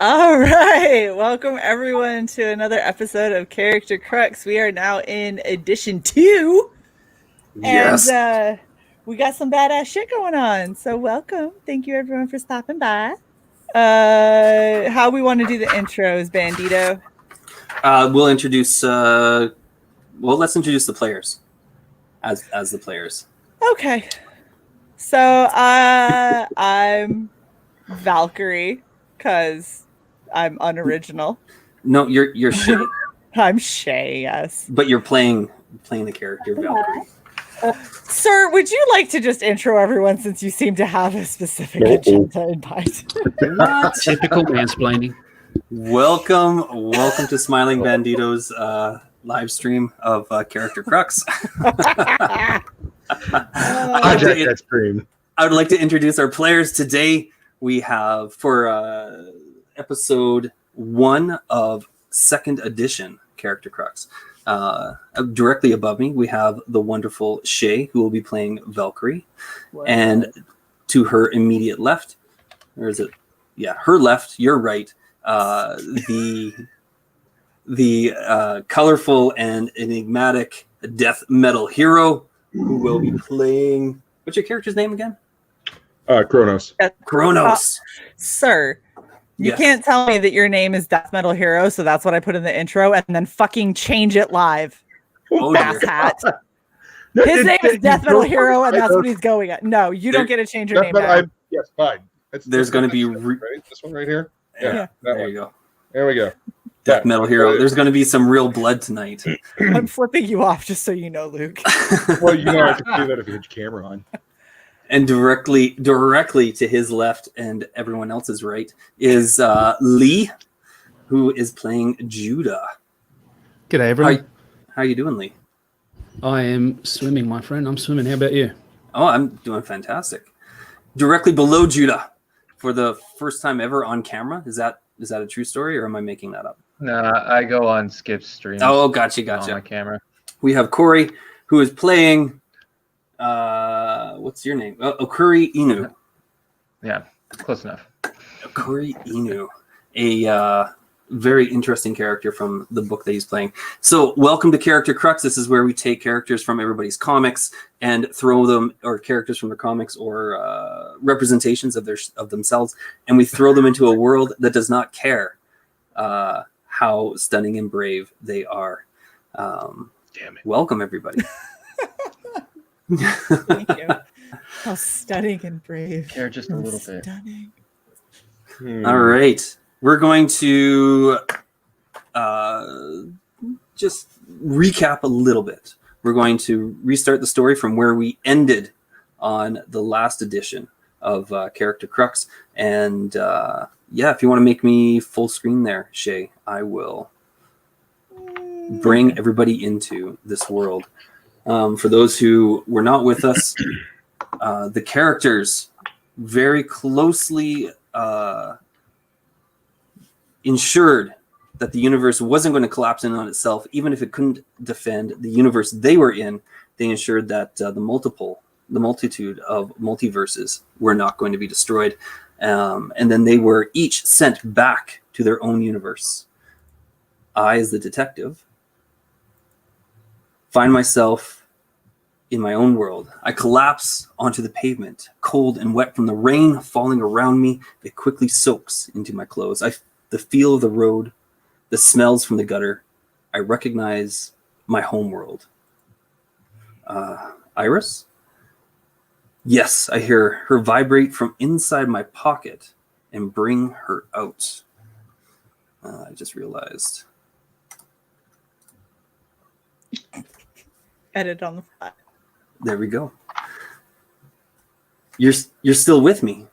All right, welcome everyone to another episode of Character Crux. We are now in edition 2, Yes. and we got some badass shit going on. So welcome. Thank you everyone for stopping by. How we want to do the intros, Bandito? We'll introduce. Let's introduce the players as the players. Okay. So I'm Valkyrie because I'm unoriginal. No, you're Shae. I'm Shae, yes. But you're playing the character Valkyrie. Sir, would you like to just intro everyone since you seem to have a specific agenda in mind? Typical mansplaining. Welcome to Smilingbandito's live stream of Character Crux. I would like to introduce our players today. We have for episode 1 of 2nd edition Character Crux. Directly above me, we have the wonderful Shae, who will be playing Valkyrie. Wow. And to her immediate left, or is it? Yeah, her left, your right, the colorful and enigmatic death metal hero, who will be playing. What's your character's name again? Kronos. Kronos. Sir, you Yes. can't tell me that your name is Death Metal Hero, so that's what I put in the intro, and then fucking change it live. Oh, Ass dear. hat. His name is Death Metal Hero, and that's what he's going at. No, you don't get to change your name now. Yes, fine. There's going to be right? This one right here. Yeah, Yeah. that there one. you go. There we go. Death Yeah. Metal Hero. There's going to be some real blood tonight. I'm flipping you off just so you know, Luke. Well, you know I can do that if you had your camera on. And directly to his left and everyone else's right is Lee, who is playing Judah. G'day, everyone. How you doing, Lee? I am swimming, my friend. I'm swimming. How about you? Oh, I'm doing fantastic. Directly below Judah, for the first time ever on camera. Is that a true story, or am I making that up? Nah, I go on Skip's stream. Oh, gotcha. On my camera. We have Corey, who is playing. What's your name? Ikuri-Inu. Yeah, close enough. Ikuri-Inu, a very interesting character from the book that he's playing. So, welcome to Character Crux. This is where we take characters from everybody's comics and throw them, or characters from their comics, or representations of themselves, and we throw them into a world that does not care how stunning and brave they are. Damn it! Welcome, everybody. Thank you. How stunning and brave. Care just a little bit. Stunning. All right. We're going to just recap a little bit. We're going to restart the story from where we ended on the last edition of Character Crux. And if you want to make me full screen there, Shae, I will bring everybody into this world. For those who were not with us, the characters very closely ensured that the universe wasn't going to collapse in on itself, even if it couldn't defend the universe they were in. They ensured that the multitude of multiverses were not going to be destroyed. And then they were each sent back to their own universe. I, as the detective, find myself in my own world. I collapse onto the pavement, cold and wet from the rain falling around me. It quickly soaks into my clothes. The feel of the road, the smells from the gutter. I recognize my home world. Iris? Yes, I hear her vibrate from inside my pocket and bring her out. I just realized. Edit on the fly. There we go. You're still with me.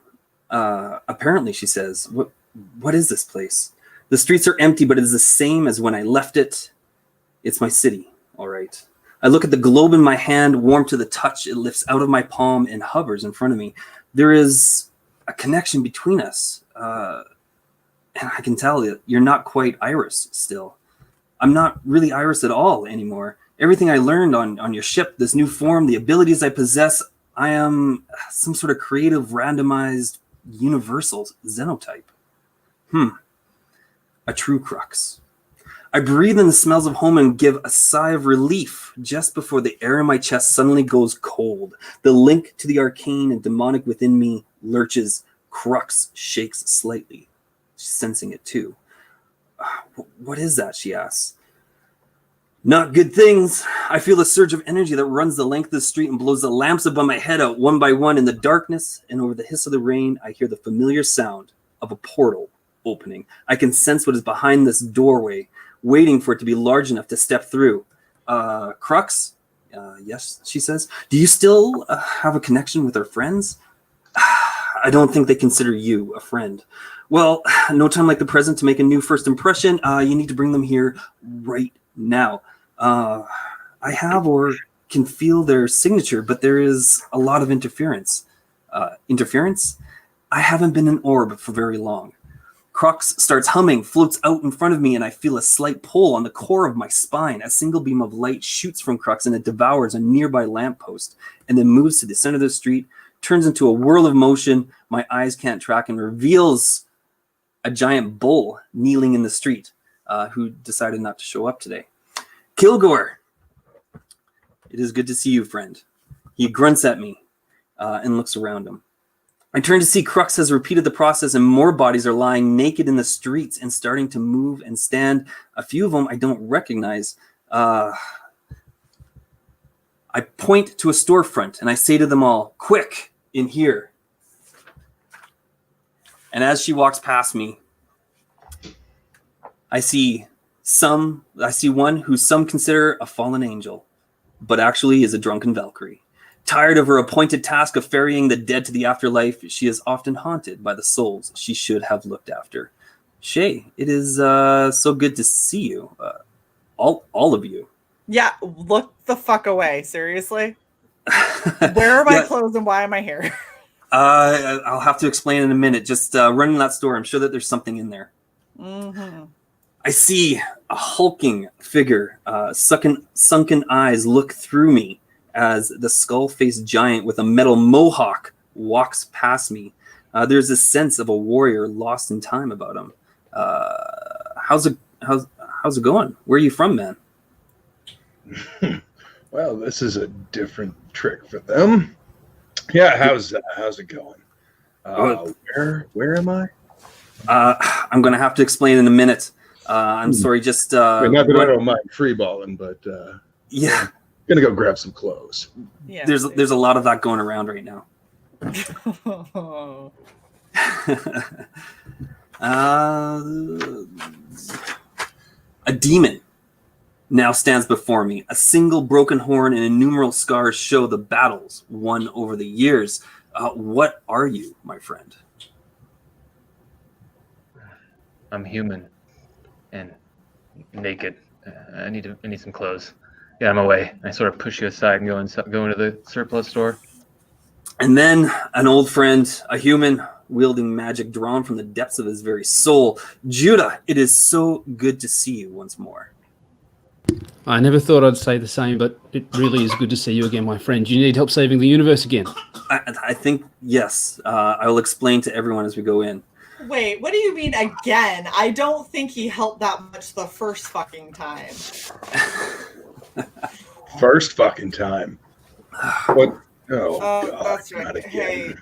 Apparently, she says. What is this place? The streets are empty, but it is the same as when I left it. It's my city, all right. I look at the globe in my hand, warm to the touch. It lifts out of my palm and hovers in front of me. There is a connection between us. And I can tell that you're not quite Iris still. I'm not really Iris at all anymore. Everything I learned on your ship, this new form, the abilities I possess, I am some sort of creative, randomized, universal xenotype. a true crux. I breathe in the smells of home and give a sigh of relief just before the air in my chest suddenly goes cold. The link to the arcane and demonic within me lurches. Crux shakes slightly. She's sensing it too. What is that? She asks. Not good things. I feel a surge of energy that runs the length of the street and blows the lamps above my head out one by one in the darkness, and over the hiss of the rain, I hear the familiar sound of a portal opening. I can sense what is behind this doorway, waiting for it to be large enough to step through. Crux? Yes, she says. Do you still have a connection with our friends? I don't think they consider you a friend. Well, no time like the present to make a new first impression. You need to bring them here right now. I have or can feel their signature, but there is a lot of interference. Interference? I haven't been an orb for very long. Crux starts humming, floats out in front of me, and I feel a slight pull on the core of my spine. A single beam of light shoots from Crux, and it devours a nearby lamppost, and then moves to the center of the street, turns into a whirl of motion my eyes can't track, and reveals a giant bull kneeling in the street, who decided not to show up today. Killgore, it is good to see you, friend. He grunts at me and looks around him. I turn to see Crux has repeated the process and more bodies are lying naked in the streets and starting to move and stand. A few of them I don't recognize. I point to a storefront and I say to them all, quick, in here. And as she walks past me, I see one who some consider a fallen angel, but actually is a drunken Valkyrie. Tired of her appointed task of ferrying the dead to the afterlife, she is often haunted by the souls she should have looked after. Shae, it is so good to see you. All of you. Yeah, look the fuck away. Seriously? Where are my clothes and why am I here? I'll have to explain in a minute. Just run in that store. I'm sure that there's something in there. Mm-hmm. I see a hulking figure, sunken eyes look through me as the skull-faced giant with a metal mohawk walks past me. There's a sense of a warrior lost in time about him. How's it going? Where are you from, man? Well, this is a different trick for them. Yeah, how's it going? Where am I? I'm going to have to explain in a minute. I'm sorry, just... not that I don't mind freeballing, but... yeah. Gonna go grab some clothes. Yeah, there's a lot of that going around right now. A demon now stands before me. A single broken horn and innumerable scars show the battles won over the years. What are you, my friend? I'm human and naked. I need some clothes. Get out of my way. I sort of push you aside and go into the surplus store. And then an old friend, a human wielding magic drawn from the depths of his very soul. Judah, it is so good to see you once more. I never thought I'd say the same, but it really is good to see you again, my friend. You need help saving the universe again. I think, yes. I will explain to everyone as we go in. Wait, what do you mean again? I don't think he helped that much the first fucking time. First fucking time. What? Oh, God, that's right. not again. Hey,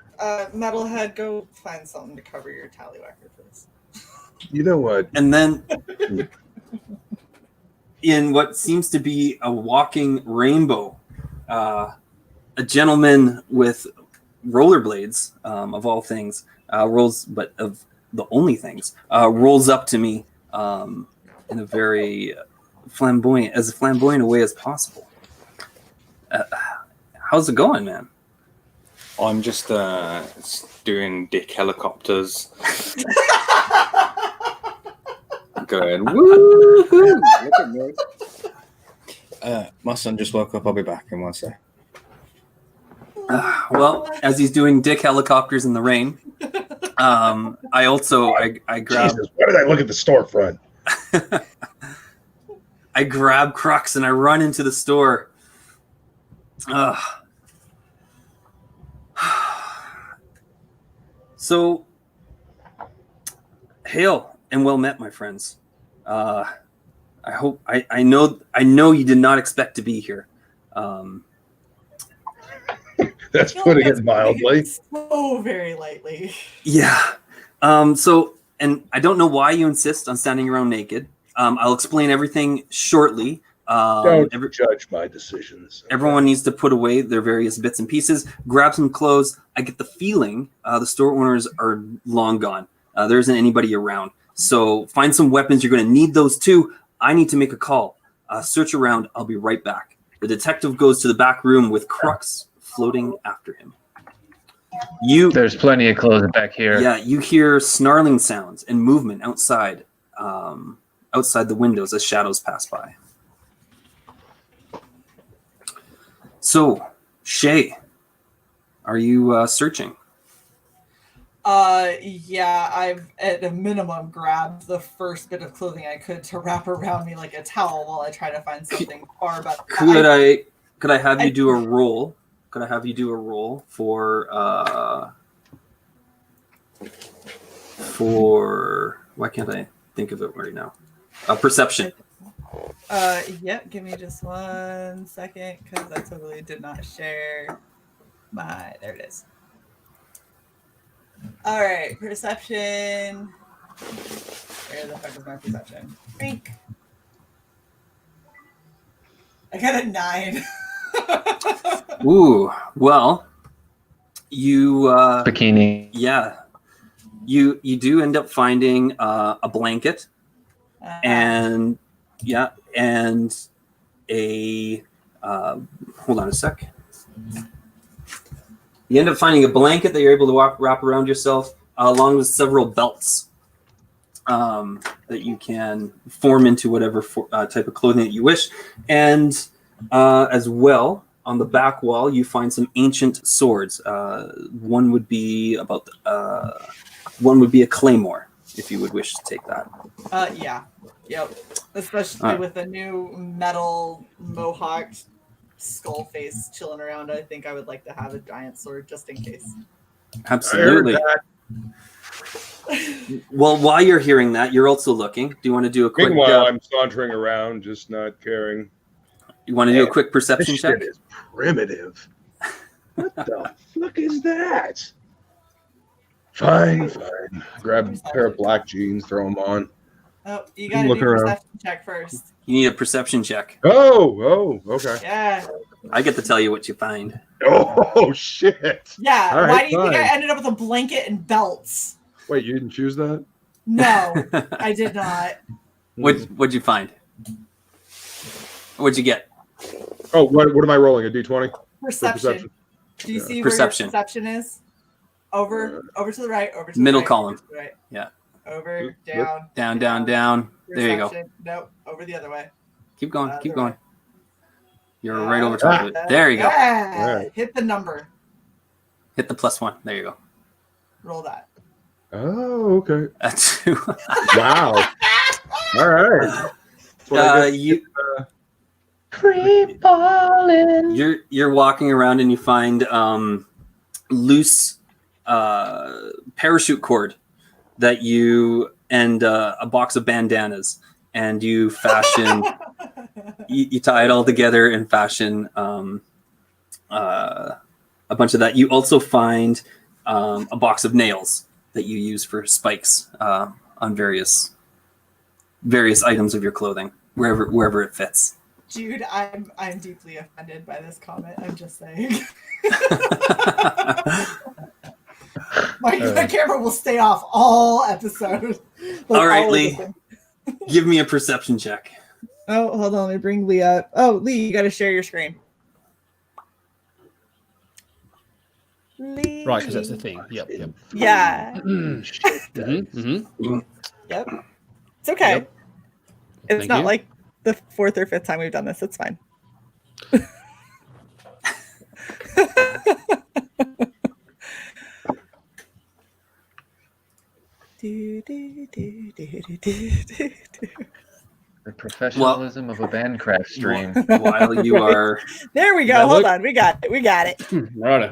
Metalhead, go find something to cover your tallywhacker, please. You know what? And then, in what seems to be a walking rainbow, a gentleman with rollerblades, of all things, rolls up to me in a very flamboyant a way as possible. How's it going, man? I'm just doing dick helicopters. Going, woo! Look at me. My son just woke up. I'll be back in one sec. Well, as he's doing dick helicopters in the rain, I grab. Jesus, why did I look at the storefront? I grab Crux and I run into the store. So, hail and well met, my friends. I hope I know you did not expect to be here. That's putting it mildly. So very lightly. Yeah. So, and I don't know why you insist on standing around naked. I'll explain everything shortly. Don't judge my decisions. Everyone needs to put away their various bits and pieces, grab some clothes. I get the feeling the store owners are long gone. There isn't anybody around. So find some weapons. You're going to need those too. I need to make a call. Search around. I'll be right back. The detective goes to the back room with Crux floating after him. There's plenty of clothes back here. Yeah, you hear snarling sounds and movement outside, outside the windows as shadows pass by. So, Shae, are you searching? Yeah, I've at a minimum grabbed the first bit of clothing I could to wrap around me like a towel while I try to find something far better. Could I have you do a roll? Could I have you do a roll for why can't I think of it right now? Perception. Yeah, give me just 1 second because I totally did not share there it is. All right, perception. Where the fuck is my perception? Freak. I got a 9. Ooh, well, you Bikini. yeah, you do end up finding a blanket and a hold on a sec. You end up finding a blanket that you're able to wrap around yourself, along with several belts that you can form into whatever type of clothing that you wish. And as well, on the back wall, you find some ancient swords. One would be a claymore, if you would wish to take that. Yeah. Yep. Especially with a new metal mohawk skull face chilling around. I think I would like to have a giant sword just in case. Absolutely. Well, while you're hearing that, you're also looking. Do you want to do a quick? Meanwhile, I'm sauntering around, just not caring. You want to do a quick perception This check? shit is primitive. What the fuck is that? Fine. Grab a pair of black jeans, throw them on. Oh, you gotta Look do a around. perception check first. You need a perception check. Oh, okay. Yeah. I get to tell you what you find. Oh, shit. Yeah. All right, Why do you think fine. I ended up with a blanket and belts? Wait, you didn't choose that? No, I did not. What'd you find? What'd you get? Oh, what am I rolling? A D20? Perception. Do you see Perception. where your perception is? Over to the right, over to Middle the right, column. over to the right. Yeah. Over, Down. There you go. Perception. Nope, over the other way. Keep going. The Keep right. going. You're right over top of it. There you go. Yeah. All right. Hit the number. Hit the +1. There you go. Roll that. Oh, okay. That's 2. Wow. All right. Free falling. You're walking around and you find loose parachute cord that you and a box of bandanas, and you fashion you tie it all together and fashion a bunch of that. You also find a box of nails that you use for spikes on various items of your clothing, wherever it fits. Dude, I'm deeply offended by this comment. I'm just saying. My camera will stay off all episodes. All right, Lee. Give me a perception check. Oh, hold on. Let me bring Lee up. Oh, Lee, you got to share your screen. Lee. Right, because that's the thing. Yep. Yeah. Yep. It's okay. Yep. It's Thank not you. like the 4th or 5th time we've done this. It's fine. The professionalism of a bandcraft stream. While you are There we go. That Hold look? on. We got it. Right.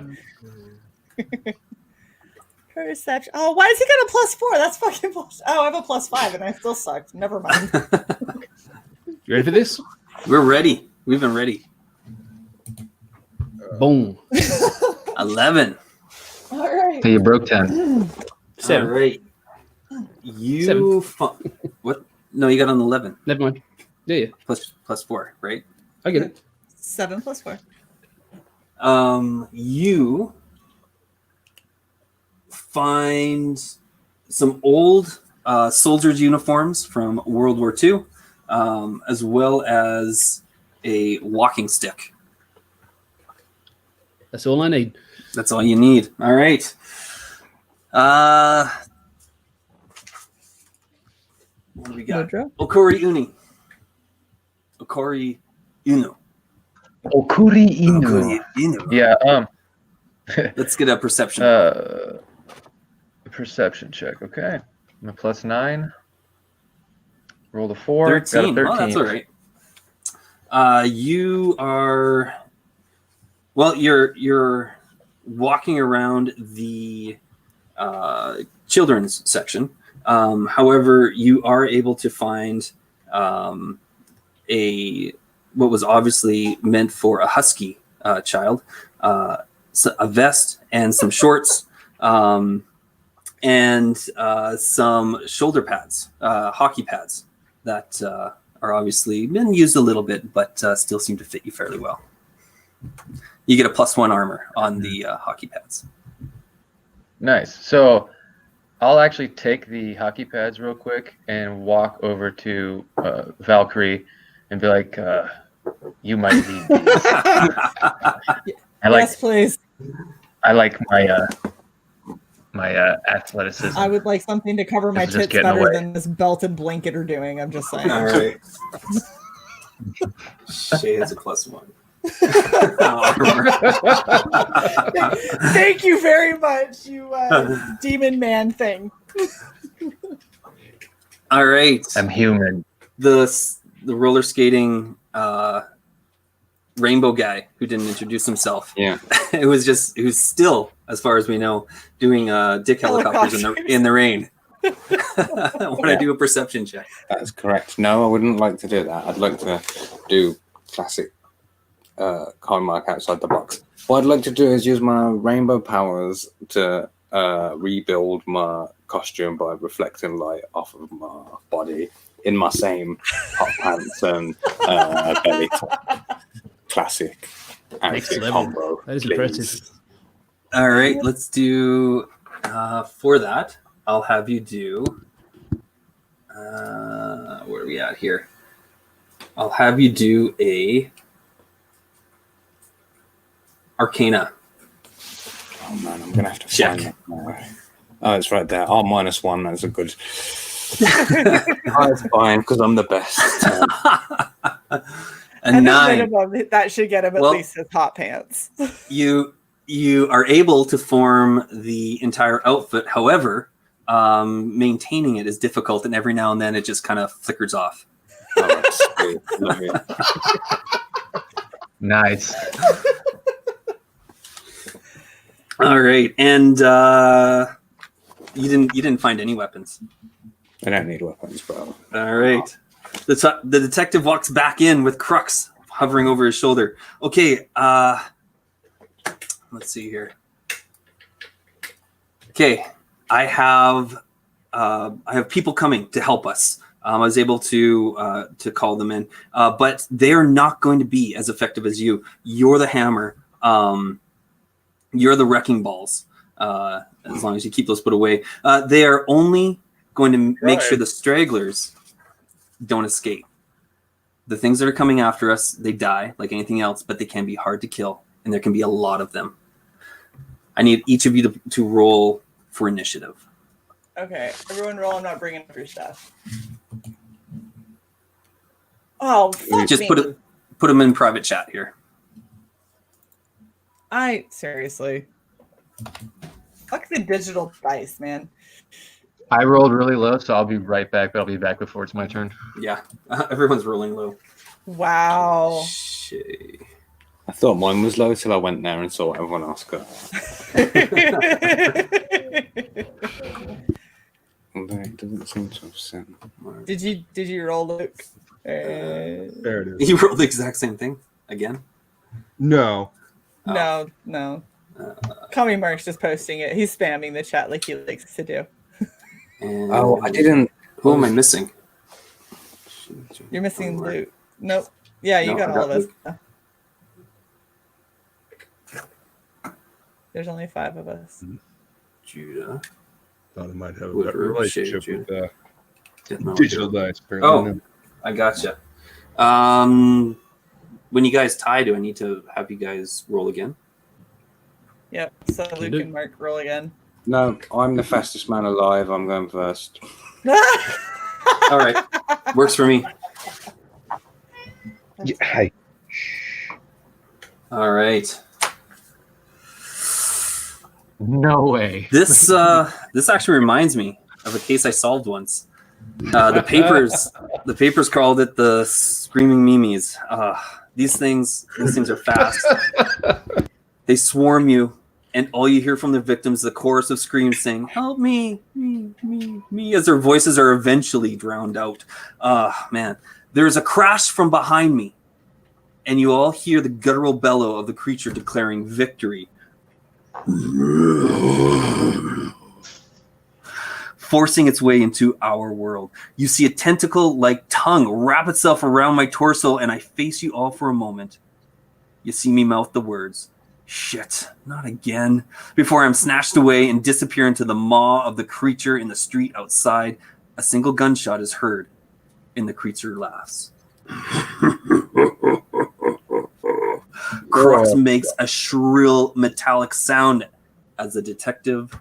Perception. Oh, why has he got a +4? That's fucking bullshit. Oh, I have a +5 and I still suck. Never mind. You ready for this? We're ready. We've been ready. Boom. 11. All right. So you broke 10. 7. All right. You what? No, you got an 11 Never mind. Yeah. plus 4, right? I get it. 7 + 4. You find some old soldiers' uniforms from World War II, as well as a walking stick. That's all I need. That's all you need. All right. What do we got? Woodrow? Ikuri-Inu. Ikuri-Inu. Ikuri-Inu. Ikuri-Inu. Yeah. Let's get a perception. Perception check. Okay. I'm a +9. Rolled a 4. 13. Got a 13. Oh, that's all right. You are. Well, you're walking around the children's section. However, you are able to find what was obviously meant for a husky child, a vest and some shorts, and some shoulder pads, hockey pads that are obviously been used a little bit, but still seem to fit you fairly well. You get a +1 armor on the hockey pads. Nice. So I'll actually take the hockey pads real quick and walk over to Valkyrie and be like, "You might need these." Yes, please. I like my athleticism. I would like something to cover my This is just tits getting better away. than this belt and blanket are doing. I'm just saying. All right. Shae has a +1. Thank you very much, you demon man thing. All right. I'm human. The roller skating rainbow guy who didn't introduce himself. Yeah. It was who's still, as far as we know, doing dick helicopters in the rain. When I do a perception check. That is correct. No, I wouldn't like to do that. I'd like to do classic coin mark outside the box. What I'd like to do is use my rainbow powers to rebuild my costume by reflecting light off of my body in my same hot pants and belly top. Classic Next outfit level. combo. That is please. impressive. All right, let's do for that. I'll have you do. Where are we at here? I'll have you do a Arcana. Oh man, I'm gonna have to Check. find that. Oh, it's right there. Oh, -1. That's a good. That's fine because I'm the best. A And 9. minimum, that should get him at Well- least his hot pants. You are able to form the entire outfit. However, maintaining it is difficult, and every now and then it just kind of flickers off. Oh, that's sweet. Love it. Nice. All right, and you didn't find any weapons. I don't need weapons, bro. All right. The detective walks back in with Crux hovering over his shoulder. Okay, let's see here. Okay, I have people coming to help us. I was able to call them in, but they are not going to be as effective as you. You're the hammer. You're the wrecking balls. As long as you keep those put away, they are only going to make sure the stragglers don't escape. The things that are coming after us, they die like anything else, but they can be hard to kill, and there can be a lot of them. I need each of you to roll for initiative. Okay, everyone roll. I'm not bringing up your stuff. Oh, fuck Just me. put them in private chat here. Seriously. Fuck the digital dice, man. I rolled really low, so I'll be right back, but I'll be back before it's my turn. Yeah, everyone's rolling low. Wow. Shae. I thought mine was low till I went there and saw what everyone else got. It doesn't seem to have sent. Did you roll, Luke? There it is. You rolled the exact same thing again? No. No. Kami Mark's just posting it. He's spamming the chat like he likes to do. And Oh, I didn't. Who am I missing? You're missing Luke. Nope. Yeah, you No, got I all got of us. There's only 5 of us. Judah. Thought it might have a Woodward, relationship Shae, with Deathmetalhero. digital dice. Apparently. Oh, I gotcha. When you guys tie, do I need to have you guys roll again? Yep. So Luke do. and Mark roll again. No, I'm the fastest man alive. I'm going first. All right. Works for me. Yeah, hi. All right. No way. This actually reminds me of a case I solved once. The papers called it the screaming memes. These things are fast. They swarm you, and all you hear from the victims is the chorus of screams saying, "Help me, me," as their voices are eventually drowned out. Man, there is a crash from behind me, and you all hear the guttural bellow of the creature declaring victory. Forcing its way into our world. You see a tentacle-like tongue wrap itself around my torso, and I face you all for a moment. You see me mouth the words, "Shit, not again," before I'm snatched away and disappear into the maw of the creature in the street outside. A single gunshot is heard, and the creature laughs. Crux makes a shrill metallic sound as the detective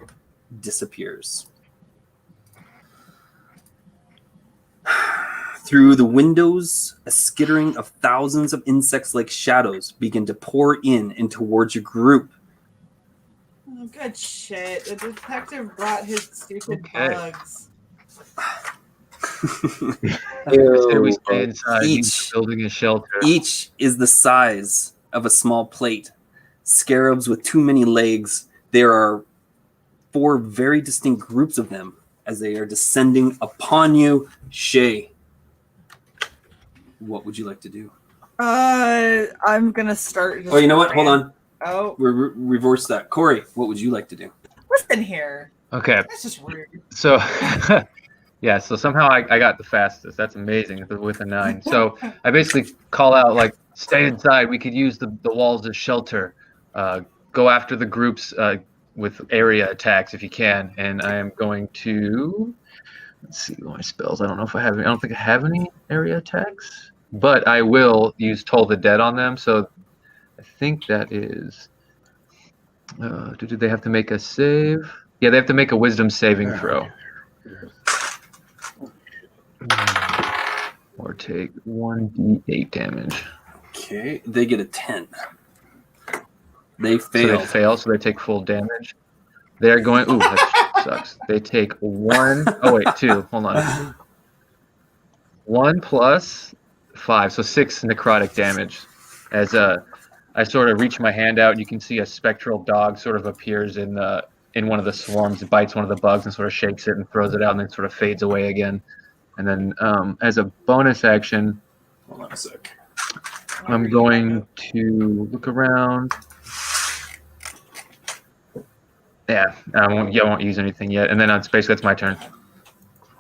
disappears. Through the windows, a skittering of thousands of insects-like shadows begin to pour in and towards your group. Oh, good shit. The detective brought his stupid Okay. bugs. Say we stay inside. He's Each- building a shelter. Each is the size of a small plate. Scarabs with too many legs. There are 4 very distinct groups of them as they are descending upon you. Shae, what would you like to do? I'm gonna start. Oh, you know what? Hold on. Oh, Reverse that. Corey, what would you like to do? listen here. Okay, That's just rude. so yeah, so somehow I got the fastest. That's amazing with a 9. So I basically call out like, "Stay inside. We could use the walls as shelter. Go after the groups with area attacks if you can." And I am going to let's see my spells. I don't know if I have any. I don't think I have any area attacks, but I will use Toll the Dead on them. So I think that is. Do they have to make a save? Yeah, they have to make a Wisdom saving throw. Or take 1d8 damage. Okay, they get a 10. They So fail. they fail, so they take full damage. They're going. Ooh, that sucks. They take 1. Oh wait, 2. Hold on. 1 plus 5, so 6 necrotic damage. As I sort of reach my hand out, you can see a spectral dog sort of appears in one of the swarms. It bites one of the bugs and sort of shakes it and throws it out, and then sort of fades away again. And then as a bonus action, Hold on a sec. I'm going to look around. Yeah, I won't use anything yet. And then that's my turn.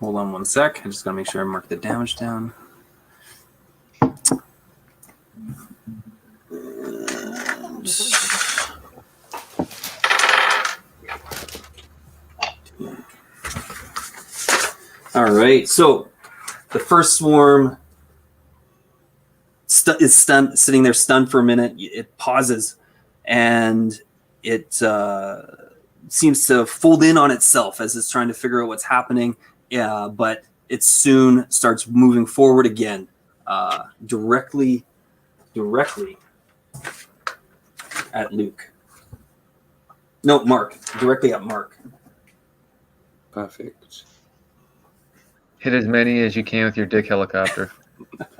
Hold on one sec. I just gotta make sure I mark the damage down. All right, so the first swarm is stunned, sitting there stunned for a minute. It pauses, and it seems to fold in on itself as it's trying to figure out what's happening. But it soon starts moving forward again, directly at Luke. No, Mark. Directly at Mark. Perfect. Hit as many as you can with your dick helicopter.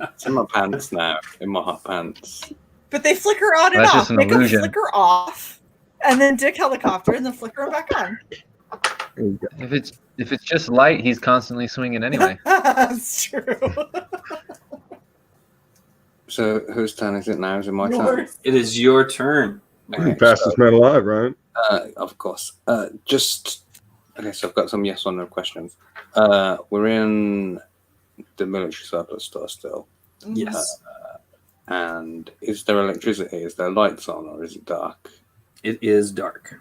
It's in my pants now. In my hot pants. But they flicker on and That's off. just an Make them illusion. flicker off, and then dick helicopter, and then flicker them back on. If it's If it's just light, he's constantly swinging anyway. That's true. So whose turn is it now? Is it my turn? Yours. It is your turn. Okay, Fastest man alive, right? of course. Okay, so I've got some yes or no questions. We're in the military surplus store still. Yes. And is there electricity? Is there lights on, or is it dark? It is dark.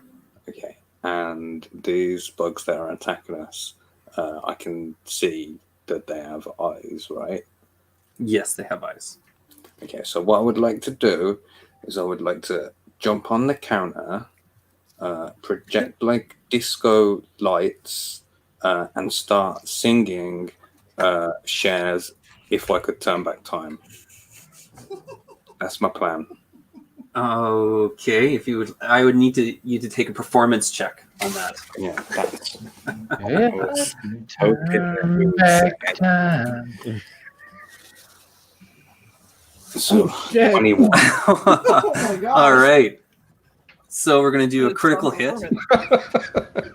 Okay. And these bugs that are attacking us, I can see that they have eyes, right? Yes, they have eyes. Okay, so what I would like to do is I would like to jump on the counter, project like disco lights, and start singing Shae's If I Could Turn Back Time. That's my plan. Okay, if you would, I would need you to take a performance check on that. Yeah, that's Turn back time. so shit. 21. Oh my gosh. All right. So we're gonna do a Good critical strong hit, performance.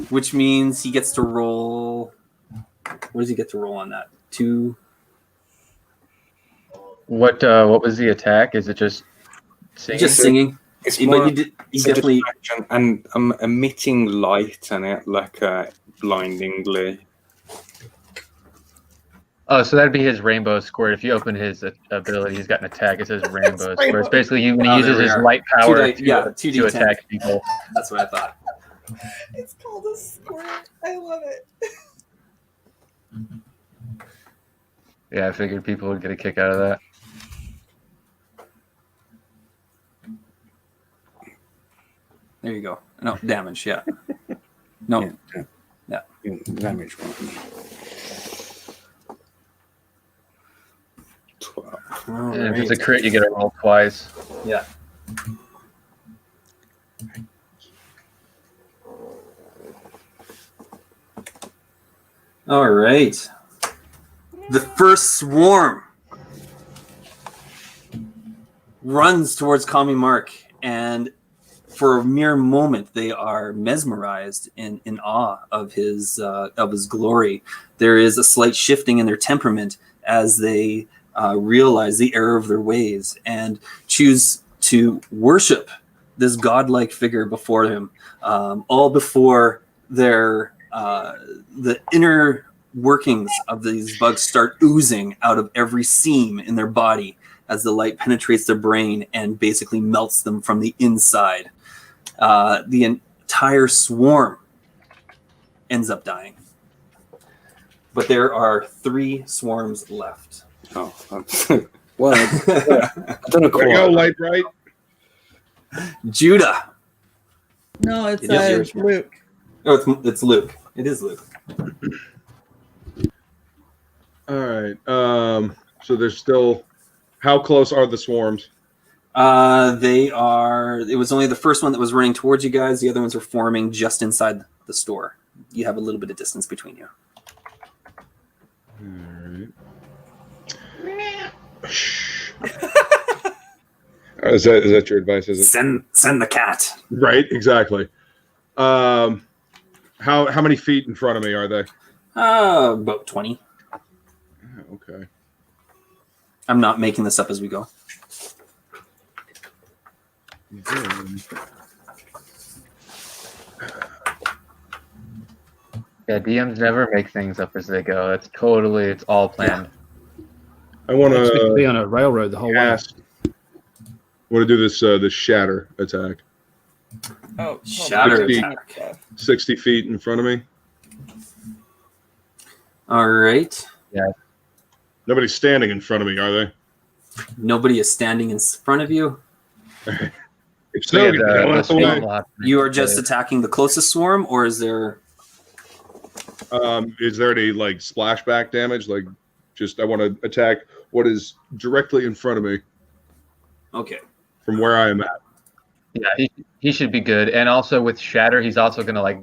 which means he gets to roll. What does he get to roll on that? 2. What was the attack? Is it just singing? Just singing. It's But more you it's a definitely. distraction, and I'm emitting light and it like blindingly. Oh, so that'd be his rainbow squirt. If you open his ability, he's got an attack. It says rainbow squirt. It's basically when he Oh, uses there we his are. light power 2D10. to attack people. That's what I thought. It's called a squirt. I love it. Yeah, I figured people would get a kick out of that. There you go. No damage. Yeah. No. Yeah. Damage one. 12. All And if it's a right. crit, you get a roll twice. Yeah. All right. The first swarm runs towards Kami Mark, and for a mere moment, they are mesmerized in awe of his glory. There is a slight shifting in their temperament as they realize the error of their ways and choose to worship this godlike figure before him, all before their the inner workings of these bugs start oozing out of every seam in their body as the light penetrates their brain and basically melts them from the inside. The entire swarm ends up dying. But there are 3 swarms left. Oh, well, I've done a There you go, quarter. light bright. Judah. No, it's It is yours. Luke. Oh, it's Luke. It is Luke. All right. So there's still. How close are the swarms? They are. It was only the first one that was running towards you guys. The other ones are forming just inside the store. You have a little bit of distance between you. Is that your advice? Is it Send the cat. right? Exactly. How many feet in front of me are they? About 20. Okay. I'm not making this up as we go. Yeah, DMs never make things up as they go. It's all planned. I want Expect to be to on a railroad the whole way. cast. Want to do this shatter attack. Oh, Shatter attack. 60 feet in front of me. All right. Nobody's standing in front of me, are they? Nobody is standing in front of you. If so, Yeah, get the hell out the way. You are just attacking the closest swarm, or is there? Is there any like splashback damage? Like, just I want to attack what is directly in front of me Okay. from where I am at. Yeah, he should be good. And also with Shatter, he's also gonna like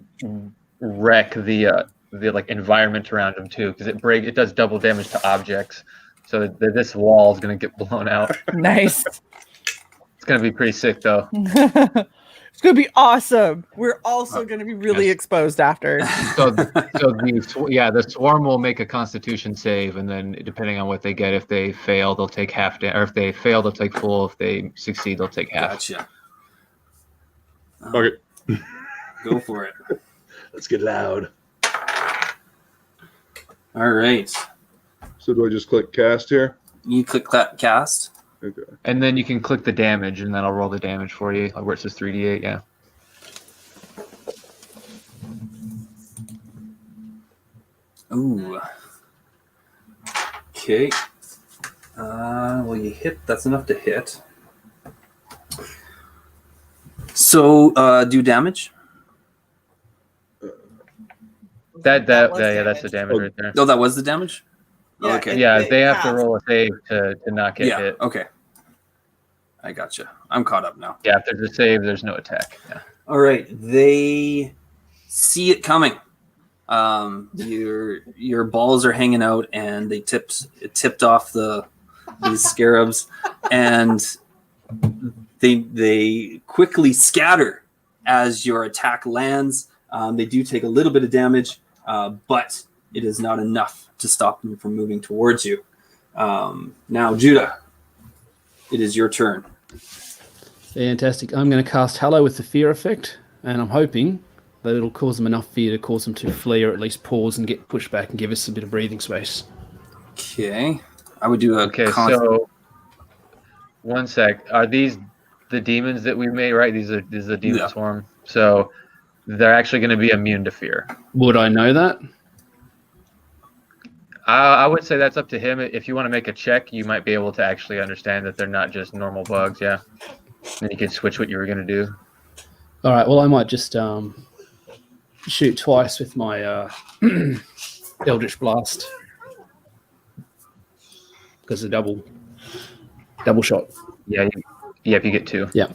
wreck the like environment around him too, because it does double damage to objects. So this wall is gonna get blown out. Nice. It's gonna be pretty sick though. It's gonna be awesome. We're also gonna be really exposed after. So the swarm will make a Constitution save, and then depending on what they get, if they fail, they'll take half or if they fail, they'll take full. If they succeed, they'll take half. Gotcha. Okay. Go for it. Let's get loud. All right. So do I just click cast here? You click that cast. Okay. And then you can click the damage, and then I'll roll the damage for you, like where it says 3d8. Yeah. Ooh. Okay. Well, you hit. That's enough to hit. So, do damage. That's damage. the damage right there. Oh, that was the damage. Yeah, Okay. Yeah, they have to passed. roll a save to not get Yeah. hit. Okay. I gotcha. I'm caught up now. Yeah, if there's a save, there's no attack. Yeah. All right. They see it coming. Your balls are hanging out, and it tipped off these scarabs, and they quickly scatter as your attack lands. They do take a little bit of damage, but it is not enough to stop them from moving towards you. Now, Judah, it is your turn. Fantastic. I'm going to cast Hello with the fear effect, and I'm hoping that it'll cause them enough fear to cause them to flee or at least pause and get pushed back and give us a bit of breathing space. Okay. I would do a So one sec. Are these the demons that we made, right? These are the demon swarm. So they're actually going to be immune to fear. Would I know that? I would say that's up to him. If you want to make a check, you might be able to actually understand that they're not just normal bugs. Yeah. Then you can switch what you were going to do. All right. Well, I might just shoot twice with my Eldritch Blast because of double shot. Yeah. If you get 2. Yeah.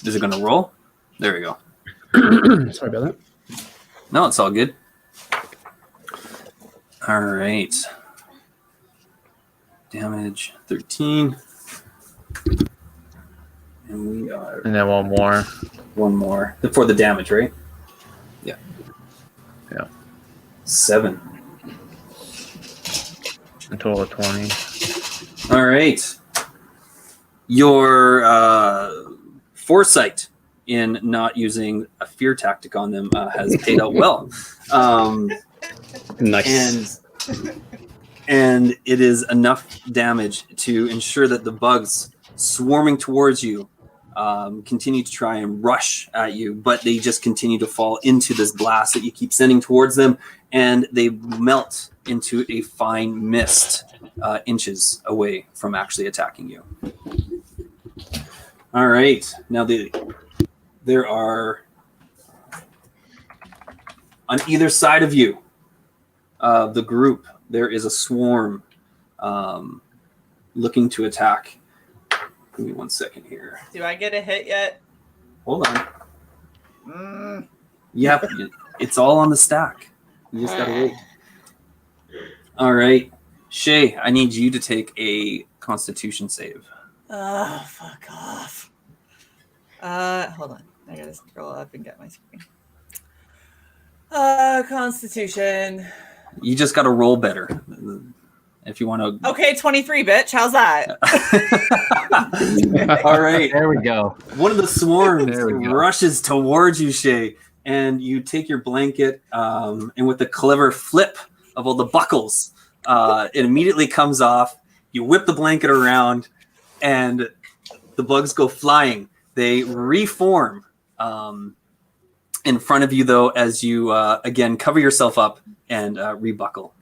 Is it going to roll? There we go. Sorry about that. No, it's all good. All right. Damage 13. And we are And then one more. one more. For the damage, right? Yeah. Yeah. 7. A total of 20. All right. Your foresight in not using a fear tactic on them has paid out well. Nice. And it is enough damage to ensure that the bugs swarming towards you continue to try and rush at you, but they just continue to fall into this blast that you keep sending towards them, and they melt into a fine mist inches away from actually attacking you. All right. Now there are on either side of you, the group, there is a swarm looking to attack. Give me 1 second here. Do I get a hit yet? Hold on. Yep, it's all on the stack. You just gotta wait. All right. Shae, I need you to take a Constitution save. Oh, fuck off. Hold on. I gotta scroll up and get my screen. Constitution. You just gotta roll better. If you want to. Okay, 23, bitch. How's that? All right. There we go. One of the swarms There we go. rushes towards you, Shae, and you take your blanket, and with a clever flip of all the buckles, it immediately comes off. You whip the blanket around, and the bugs go flying. They reform in front of you, though, as you, again, cover yourself up and rebuckle.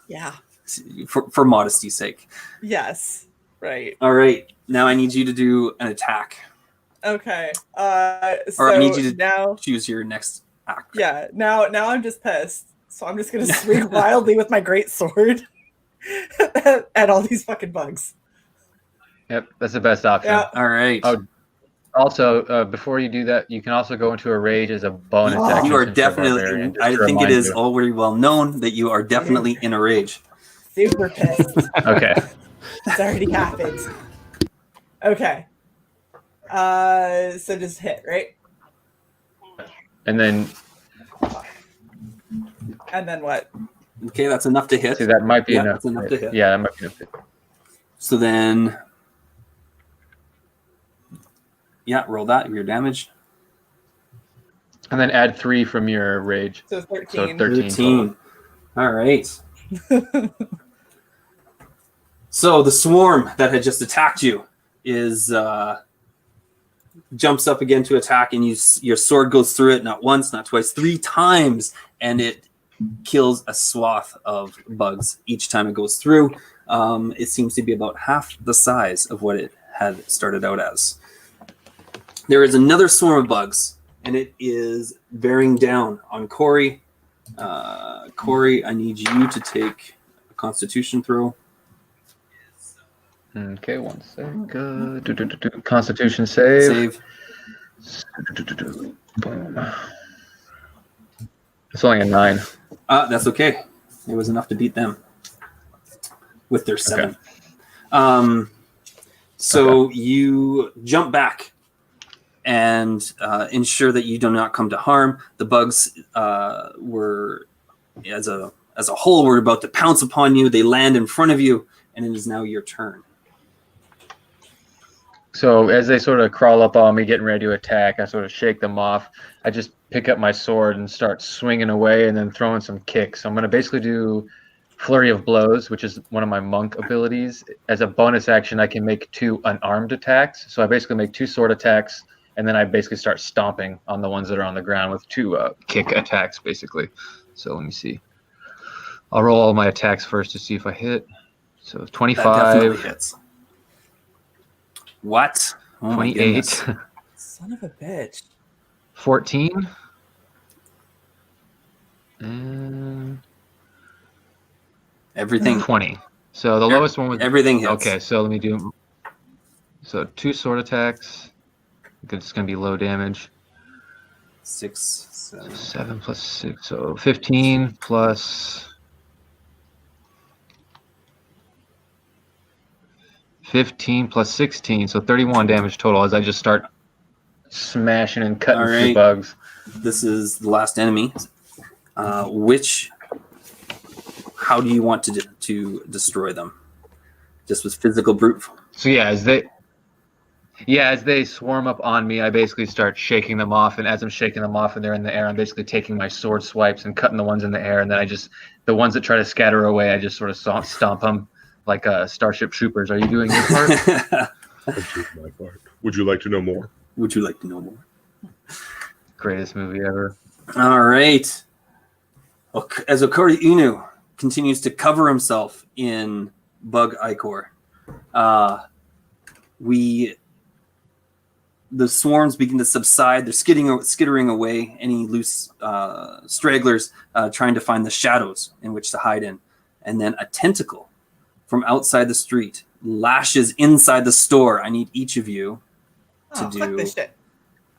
Yeah. For modesty's sake. Yes. Right. All right. Now I need you to do an attack. Okay. Or So I need you to now, choose your next act. yeah. Now I'm just pissed. So I'm just gonna swing wildly with my great sword at all these fucking bugs. Yep, that's the best option. Yeah. All right. Oh. Also, before you do that, you can also go into a rage as a bonus action. You are since you're definitely. barbarian, just I to think it remind is you. already well known that you are definitely in a rage. Super pissed. Okay. It's already happened. Okay. So just hit, right? And then, And then what? Okay, that's enough to hit. see, that might be Yeah, enough. that's enough to hit. Yeah, that might be enough. So then, yeah, roll that. Your damage. And then add 3 from your rage. So 13. So 13. All right. So the swarm that had just attacked you is jumps up again to attack, and your sword goes through it not once, not twice, 3 times, and it kills a swath of bugs each time it goes through. It seems to be about half the size of what it had started out as. There is another swarm of bugs, and it is bearing down on Corey. Corey, I need you to take a Constitution throw. Okay, 1 sec. Constitution save. Boom. It's only a 9. That's okay. It was enough to beat them with their 7. Okay. So you jump back and ensure that you do not come to harm. The bugs were, as a whole, were about to pounce upon you. They land in front of you, and it is now your turn. So as they sort of crawl up on me, getting ready to attack, I sort of shake them off. I just pick up my sword and start swinging away and then throwing some kicks. I'm going to basically do Flurry of Blows, which is one of my monk abilities. As a bonus action, I can make 2 unarmed attacks. So I basically make 2 sword attacks, and then I basically start stomping on the ones that are on the ground with 2 kick attacks, basically. So let me see. I'll roll all my attacks first to see if I hit. So 25. That definitely hits. What? Oh 28. Son of a bitch. 14. And Everything. 20. So the lowest one was everything hits. Okay, so let me do. So 2 sword attacks. It's going to be low damage. 6, 7. 7 plus 6, so 15 plus 15 plus 16, so 31 damage total as I just start smashing and cutting All through right. bugs. This is the last enemy. How do you want to destroy them? Just with physical brute? So as they swarm up on me, I basically start shaking them off, and as I'm shaking them off and they're in the air, I'm basically taking my sword swipes and cutting the ones in the air, and then the ones that try to scatter away, I just sort of stomp them like Starship Troopers. Are you doing your part? I did my part. Would you like to know more? Would you like to know more? Greatest movie ever. All right. As Ikuri-Inu continues to cover himself in bug ichor, the swarms begin to subside. They're skittering away any loose stragglers, trying to find the shadows in which to hide in. And then a tentacle from outside the street lashes inside the store. I need each of you to Fuck this shit.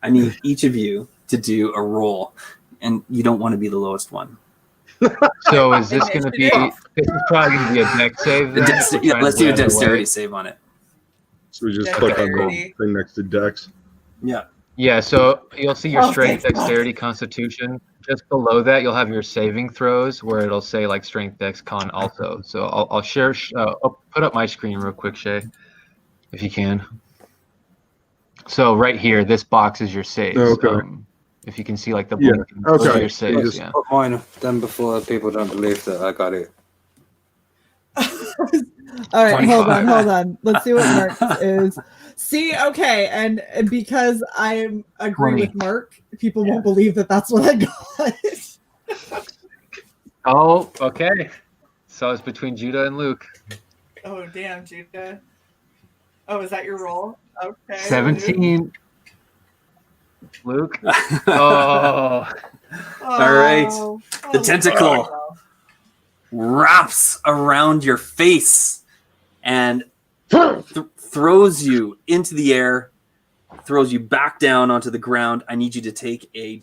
I need each of you to do a roll, and you don't want to be the lowest one. So is this going to be? This is probably going to be a dex save. Then, Let's do a dexterity save on it. So we just click on the Dexterity. thing next to Dex. Yeah. Yeah, so you'll see your strength, thank God. dexterity, constitution. Just below that, you'll have your saving throws where it'll say like strength, dex, con also. So I'll share. I'll put up my screen real quick, Shae, if you can. So right here, this box is your saves. Okay. If you can see like the Yeah, blink and okay. see your saves, Just yeah. put mine done before people don't believe that I got it. All right, 25. hold on. Let's see what Mark is. See, okay, and because I agree 20. with Mark, people won't believe that that's what I got. Oh, okay. So it's between Judah and Luke. Oh, damn, Judah. Oh, is that your roll? Okay. 17. Luke. Oh. Oh, All right. The tentacle wraps around your face and throws you into the air, throws you back down onto the ground. I need you to take a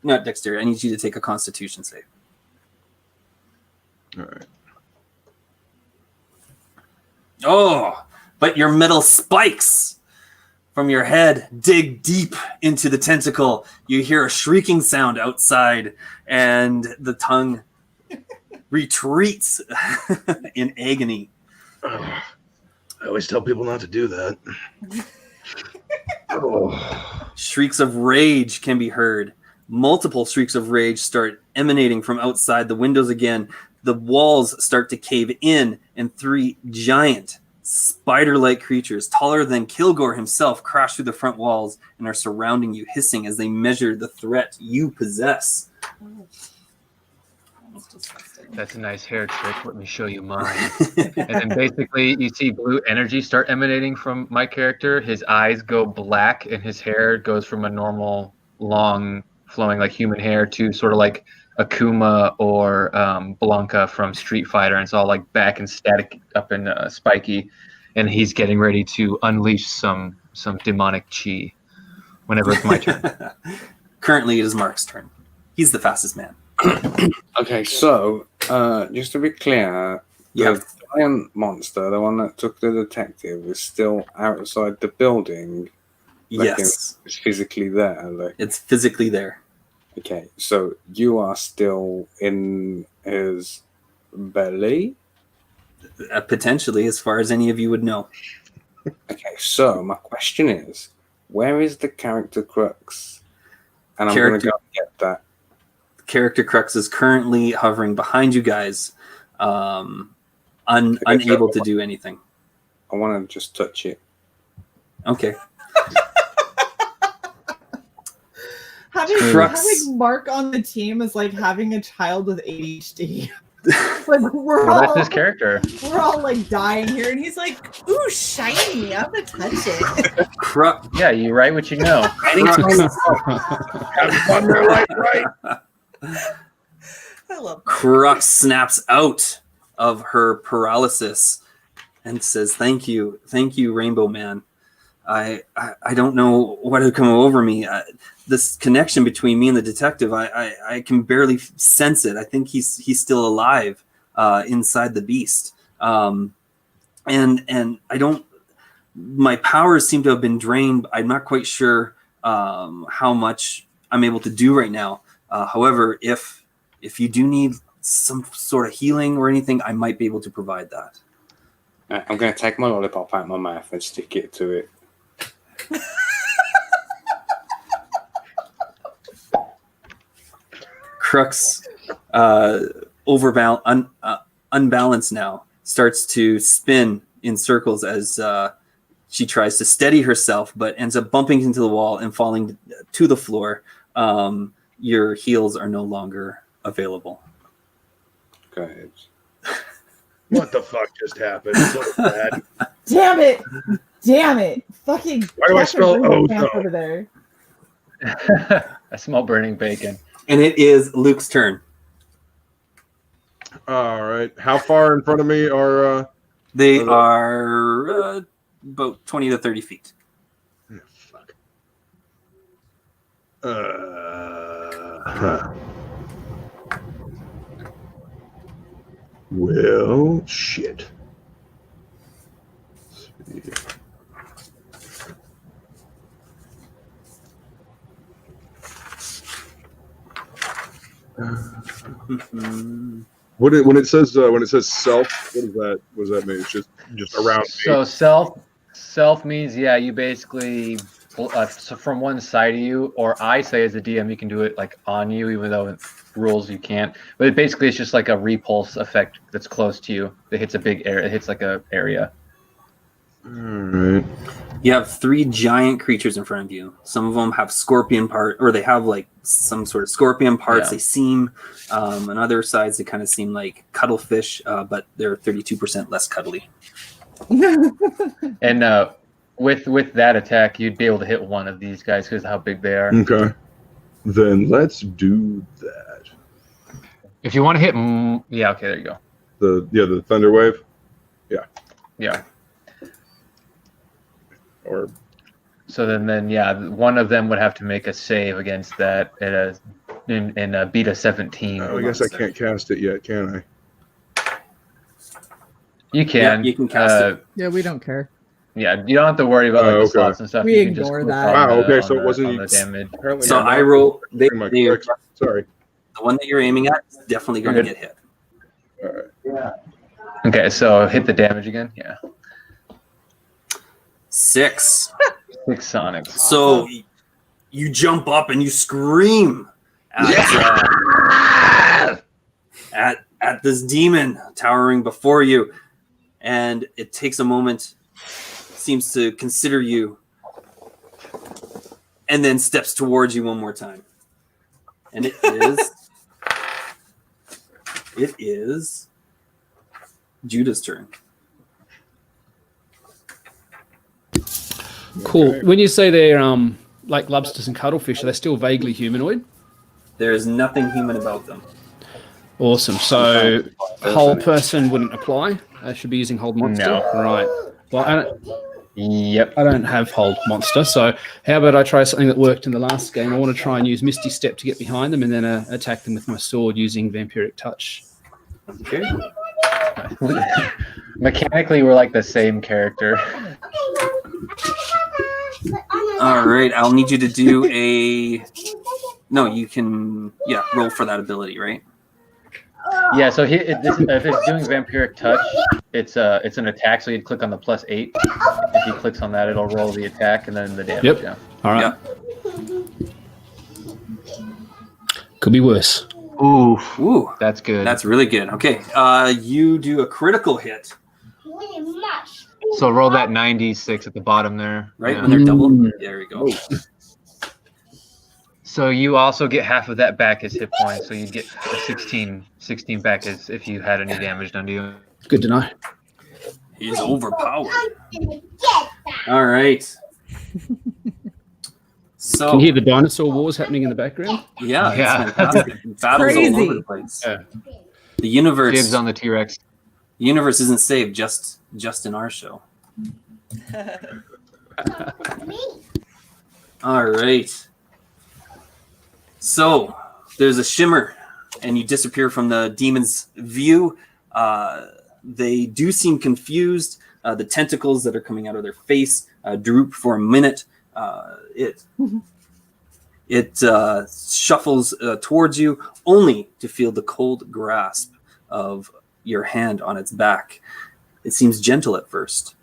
not dexterity. I need you to take a Constitution save. All right. Oh, but your metal spikes from your head dig deep into the tentacle. You hear a shrieking sound outside, and the tongue retreats in agony. I always tell people not to do that. Oh. Shrieks of rage can be heard. Multiple shrieks of rage start emanating from outside the windows again. The walls start to cave in, and 3 giant spider-like creatures, taller than Killgore himself, crash through the front walls and are surrounding you, hissing as they measure the threat you possess. That's a nice hair trick. Let me show you mine. And then basically you see blue energy start emanating from my character. His eyes go black and his hair goes from a normal, long, flowing like human hair to sort of like Akuma or Blanca from Street Fighter. And it's all like back and static up and spiky. And he's getting ready to unleash some demonic chi whenever it's my turn. Currently it is Mark's turn. He's the fastest man. Okay, so just to be clear, the giant monster, the one that took the detective, is still outside the building. Yes. It's physically there. Like. It's physically there. Okay, so you are still in his belly? Potentially, as far as any of you would know. Okay, so my question is, where is the character crux? And I'm going to go get that. Character crux is currently hovering behind you guys, unable to do anything. I want to just touch it. Okay. having Mark on the team is like having a child with ADHD. Like that's his character. We're all like dying here, and he's like, "Ooh, shiny! I'm gonna touch it." Yeah, you write what you know. Have fun there, right? I love that. Crux snaps out of her paralysis and says, thank you, Rainbow Man. I don't know what had come over me. This connection between me and the detective, I can barely sense it. I think he's still alive inside the beast. And I don't, my powers seem to have been drained. I'm not quite sure how much I'm able to do right now. However, if you do need some sort of healing or anything, I might be able to provide that. I'm going to take my lollipop out of my mouth and stick it to it. Crux, unbalanced now, starts to spin in circles as she tries to steady herself, but ends up bumping into the wall and falling to the floor. Your heals are no longer available. Go ahead. What the fuck just happened? So bad. Damn it! Fucking. Why do I smell ozone over there? I smell burning bacon. And it is Luke's turn. All right. How far in front of me are... They are about 20 to 30 feet. Oh, fuck. Well, shit. When it says self, what does that mean? It's just around me. So self means you basically so from one side of you, or I say as a DM you can do it like on you, even though in rules you can't. But it's just like a repulse effect that's close to you. It hits a big area. It hits like a area. All right. You have 3 giant creatures in front of you. Some of them have scorpion part, or they have like some sort of scorpion parts. Yeah. They seem, on other sides, they kind of seem like cuttlefish, but they're 32% less cuddly. And with that attack, you'd be able to hit one of these guys because of how big they are. Okay. Then let's do that. If you want to hit, okay, there you go. The thunder wave. Yeah. Or So then, yeah, one of them would have to make a save against that and beat a 17. I guess I can't cast it yet, can I? You can. Yeah, you can cast it. Yeah, we don't care. Yeah, you don't have to worry about like the Okay. slots and stuff. We you can just ignore click that. on Wow, the, okay, on so it the- wasn't on even- the damage. Apparently So I'm I not roll. my clicks. Sorry. The one that you're aiming at is definitely going to Good. get hit. All right. Okay, so hit the damage again. Yeah, 6. 6 sonics. So you jump up and you scream at this demon towering before you, and it takes a moment, seems to consider you, and then steps towards you one more time. And it is Judah's turn. Cool. Okay. When you say they're like lobsters and cuttlefish, are they still vaguely humanoid? There is nothing human about them. Awesome. So hold person wouldn't apply. I should be using hold monster. No. Right. Well, Yep. I don't have hold monster. So how about I try something that worked in the last game? I want to try and use Misty Step to get behind them and then attack them with my sword using Vampiric Touch. Okay. Mechanically, we're like the same character. All right. I'll need you to do a. No, you can. Yeah, roll for that ability, right? Yeah, so if it's doing Vampiric Touch, it's an attack, so you'd click on the +8. If he clicks on that, it'll roll the attack and then the damage. Yep. Yeah. All right. Could be worse. Oof. Ooh, That's good. that's really good. Okay. You do a critical hit, So roll that 96 at the bottom there. right? Yeah. When they're doubled. There we go. So you also get half of that back as hit points, so you'd get 16 back as if you had any damage done to you. Good to know. He's overpowered. All right. So Can you hear the dinosaur wars happening in the background? yeah, Yeah. it's fantastic. Battles all Crazy. over the place. Yeah. The universe. Dibs on the T-Rex. The universe isn't saved just in our show. All right. So there's a shimmer, and you disappear from the demon's view. They do seem confused. The tentacles that are coming out of their face droop for a minute. It shuffles towards you, only to feel the cold grasp of your hand on its back. It seems gentle at first,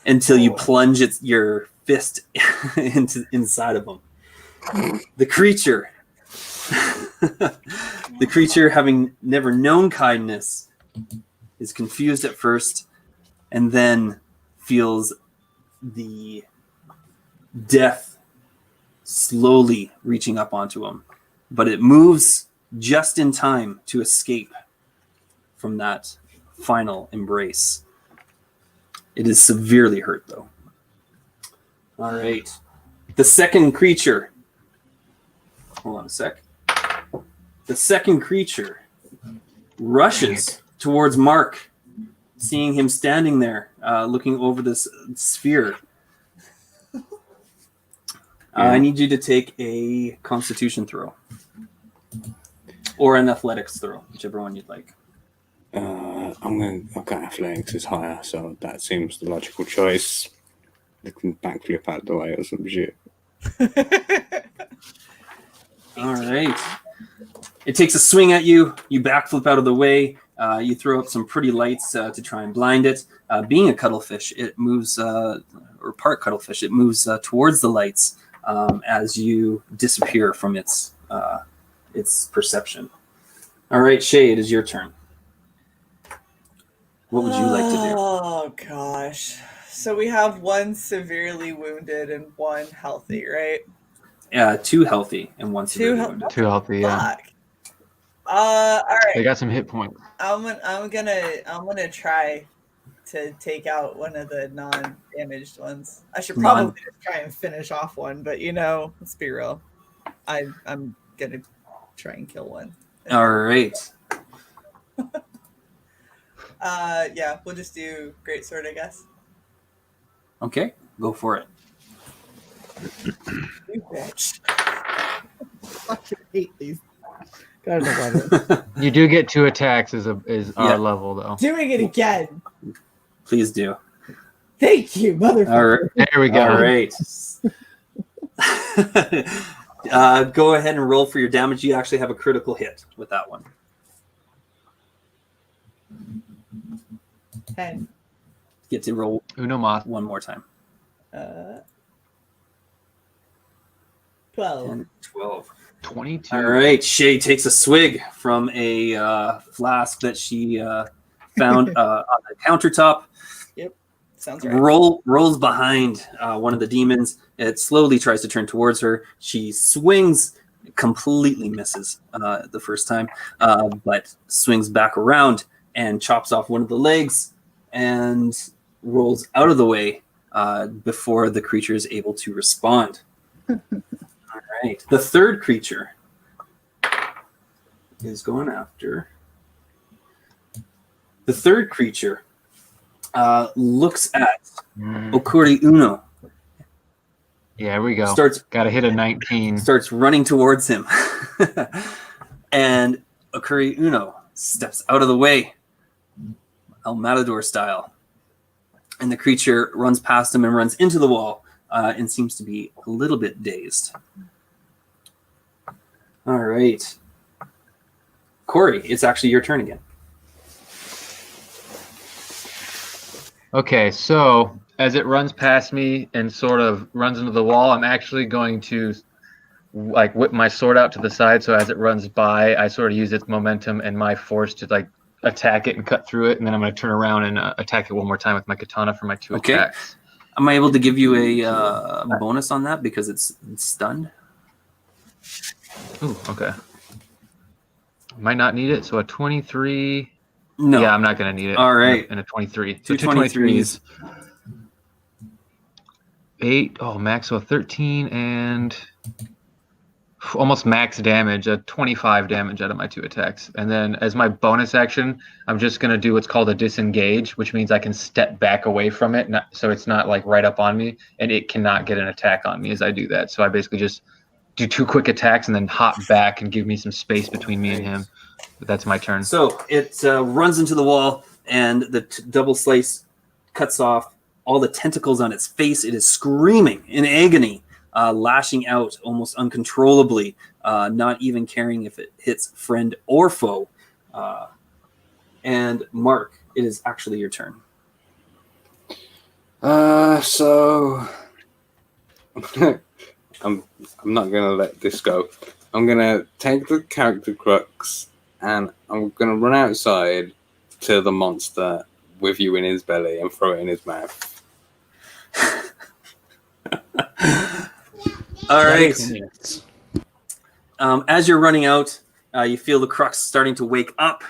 until you plunge your fist inside of him. The creature, having never known kindness, is confused at first, and then feels the death slowly reaching up onto him. But it moves just in time to escape from that final embrace. It is severely hurt, though. All right. The second creature. Hold on a sec. The second creature rushes towards Mark, seeing him standing there, looking over this sphere. I need you to take a Constitution throw. Or an Athletics throw, whichever one you'd like. I've got athletics is higher, so that seems the logical choice. They can backflip out the way or some shit. All right. It takes a swing at you. You backflip out of the way. You throw up some pretty lights to try and blind it. Being a cuttlefish, it moves, or part cuttlefish, it moves towards the lights as you disappear from its perception. All right, Shae, it is your turn. What would you like to do? Oh gosh. So we have one severely wounded and one healthy, right? 2 healthy and 1 severely Two wounded. Too healthy, yeah. Fuck. All right. They got some hit points. I'm gonna try to take out one of the non-damaged ones. I should probably just try and finish off one, but let's be real. I'm gonna try and kill one. All right. Yeah, we'll just do greatsword, I guess. Okay, go for it. You bitch. I fucking hate these. God, I love it. You do get 2 attacks is our Yeah. level though. Doing it again. Please do. Thank you, motherfucker. There we go. All right. Go ahead and roll for your damage. You actually have a critical hit with that one. 10. Get to roll Uno mas. one more time. 12. 10, 12. 22. All right. Shae takes a swig from a flask that she found on the countertop. Sounds right. Rolls behind one of the demons. It slowly tries to turn towards her. She swings, completely misses the first time, but swings back around and chops off one of the legs and rolls out of the way before the creature is able to respond. All right. The third creature is going after. The third creature looks at Ikuri-Inu. Yeah, here we go. Got to hit a 19. Starts running towards him. And Ikuri-Inu steps out of the way, El Matador style. And the creature runs past him and runs into the wall and seems to be a little bit dazed. All right. Corey, it's actually your turn again. Okay, so as it runs past me and sort of runs into the wall, I'm actually going to like whip my sword out to the side. So as it runs by, I sort of use its momentum and my force to like attack it and cut through it. And then I'm going to turn around and attack it one more time with my katana for my 2 attacks. Am I able to give you a bonus on that because it's stunned? Ooh, okay. Might not need it. So a 23. No. Yeah, I'm not going to need it. All right. And a 23. Two So 23s. 8. Oh, max. So a 13 and almost max damage, a 25 damage out of my 2 attacks. And then as my bonus action, I'm just going to do what's called a disengage, which means I can step back away from it. So it's not like right up on me and it cannot get an attack on me as I do that. So I basically just do 2 quick attacks and then hop back and give me some space between me and him. But that's my turn. So it runs into the wall, and the double slice cuts off all the tentacles on its face. It is screaming in agony, lashing out almost uncontrollably, not even caring if it hits friend or foe. And Mark, it is actually your turn. So I'm not gonna let this go. I'm gonna take the character crux and I'm gonna run outside to the monster with you in his belly and throw it in his mouth. All right. As you're running out, you feel the crux starting to wake up,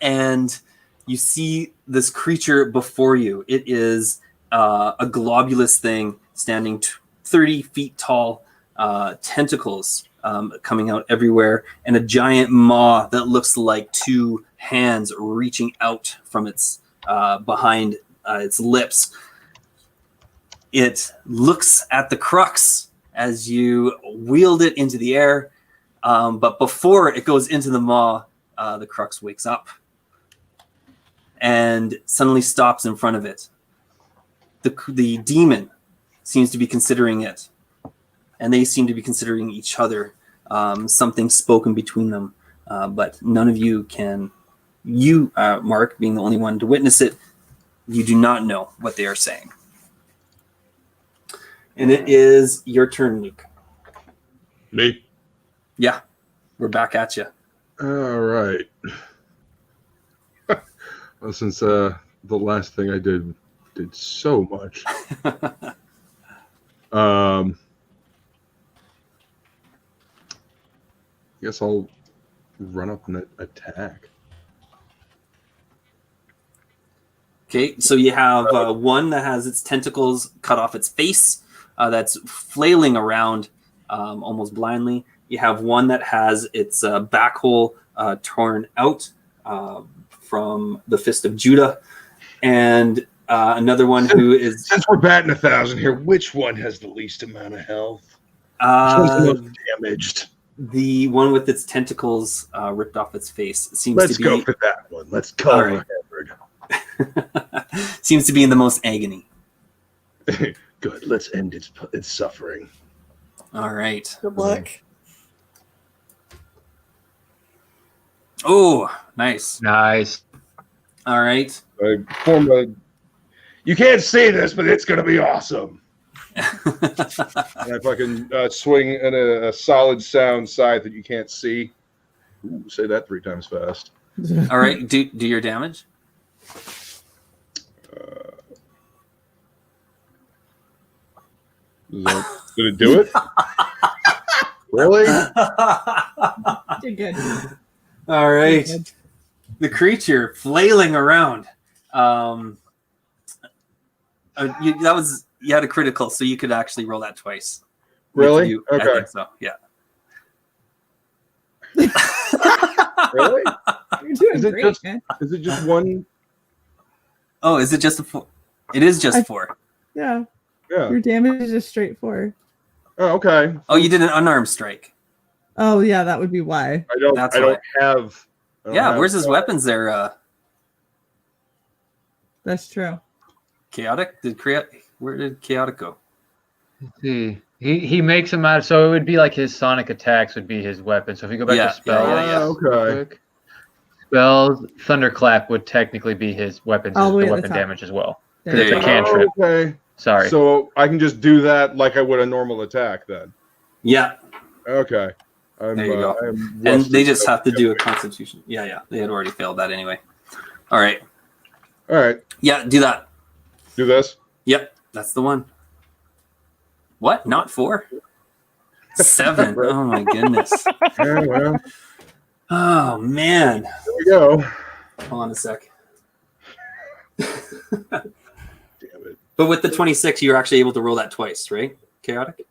and you see this creature before you. It is a globulous thing standing 30 feet tall, tentacles coming out everywhere, and a giant maw that looks like 2 hands reaching out from its behind its lips. It looks at the crux as you wield it into the air, but before it goes into the maw, the crux wakes up and suddenly stops in front of it. The demon seems to be considering it, and they seem to be considering each other. Something spoken between them, but none of you can. You, Mark, being the only one to witness it, you do not know what they are saying. And it is your turn, Luke. Me? Yeah, we're back at you. All right. Well, since the last thing I did so much. I guess I'll run up and attack. Okay, so you have one that has its tentacles cut off its face, that's flailing around almost blindly. You have one that has its back hole torn out from the fist of Judah, and Another one who is Since we're batting 1,000 here, which one has the least amount of health? Which one's the most damaged? the one with its tentacles ripped off its face seems Let's to be. go for that one. Let's call All it right. Seems to be in the most agony. Good. Let's end its suffering. All right. Good luck. Oh, nice. Nice. All right. You can't see this, but it's gonna be awesome. And I fucking swing in a solid sound side that you can't see. Ooh, say that 3 times fast. All right. Do your damage. Did it do it? Really? You're good. All right. The creature flailing around. You had a critical, so you could actually roll that twice. Really? I Okay. think so. Yeah. Really? You're doing Is it great, just- man. Is it just one? Oh, is it just a 4? It is just 4. Yeah, Yeah. your damage is just straight 4. Oh, okay. Oh, you did an unarmed strike. Oh yeah, that would be why. I don't have. Yeah, where's his weapons there? That's true. Chaotic? Where did Chaotic go? Let's see. He makes them out. So it would be like his sonic attacks would be his weapon. So if you go back Yeah, to spells, yeah. Okay. quick. Spells, Thunderclap would technically be his weapons, All the way the at the weapon top. damage as well. There There It's you a go. cantrip. Okay. Sorry. So I can just do that like I would a normal attack then. Yeah, Okay. there you go. I'm and rusty, they just so- have to do a Constitution. Yeah. They had already failed that anyway. All right. All right. Yeah, do that. Do this. Yep, that's the one. What? Not 4? 7. Oh my goodness. Yeah, well, Oh man. there we go. Hold on a sec. Damn it. But with the 26, you're actually able to roll that twice, right? Chaotic?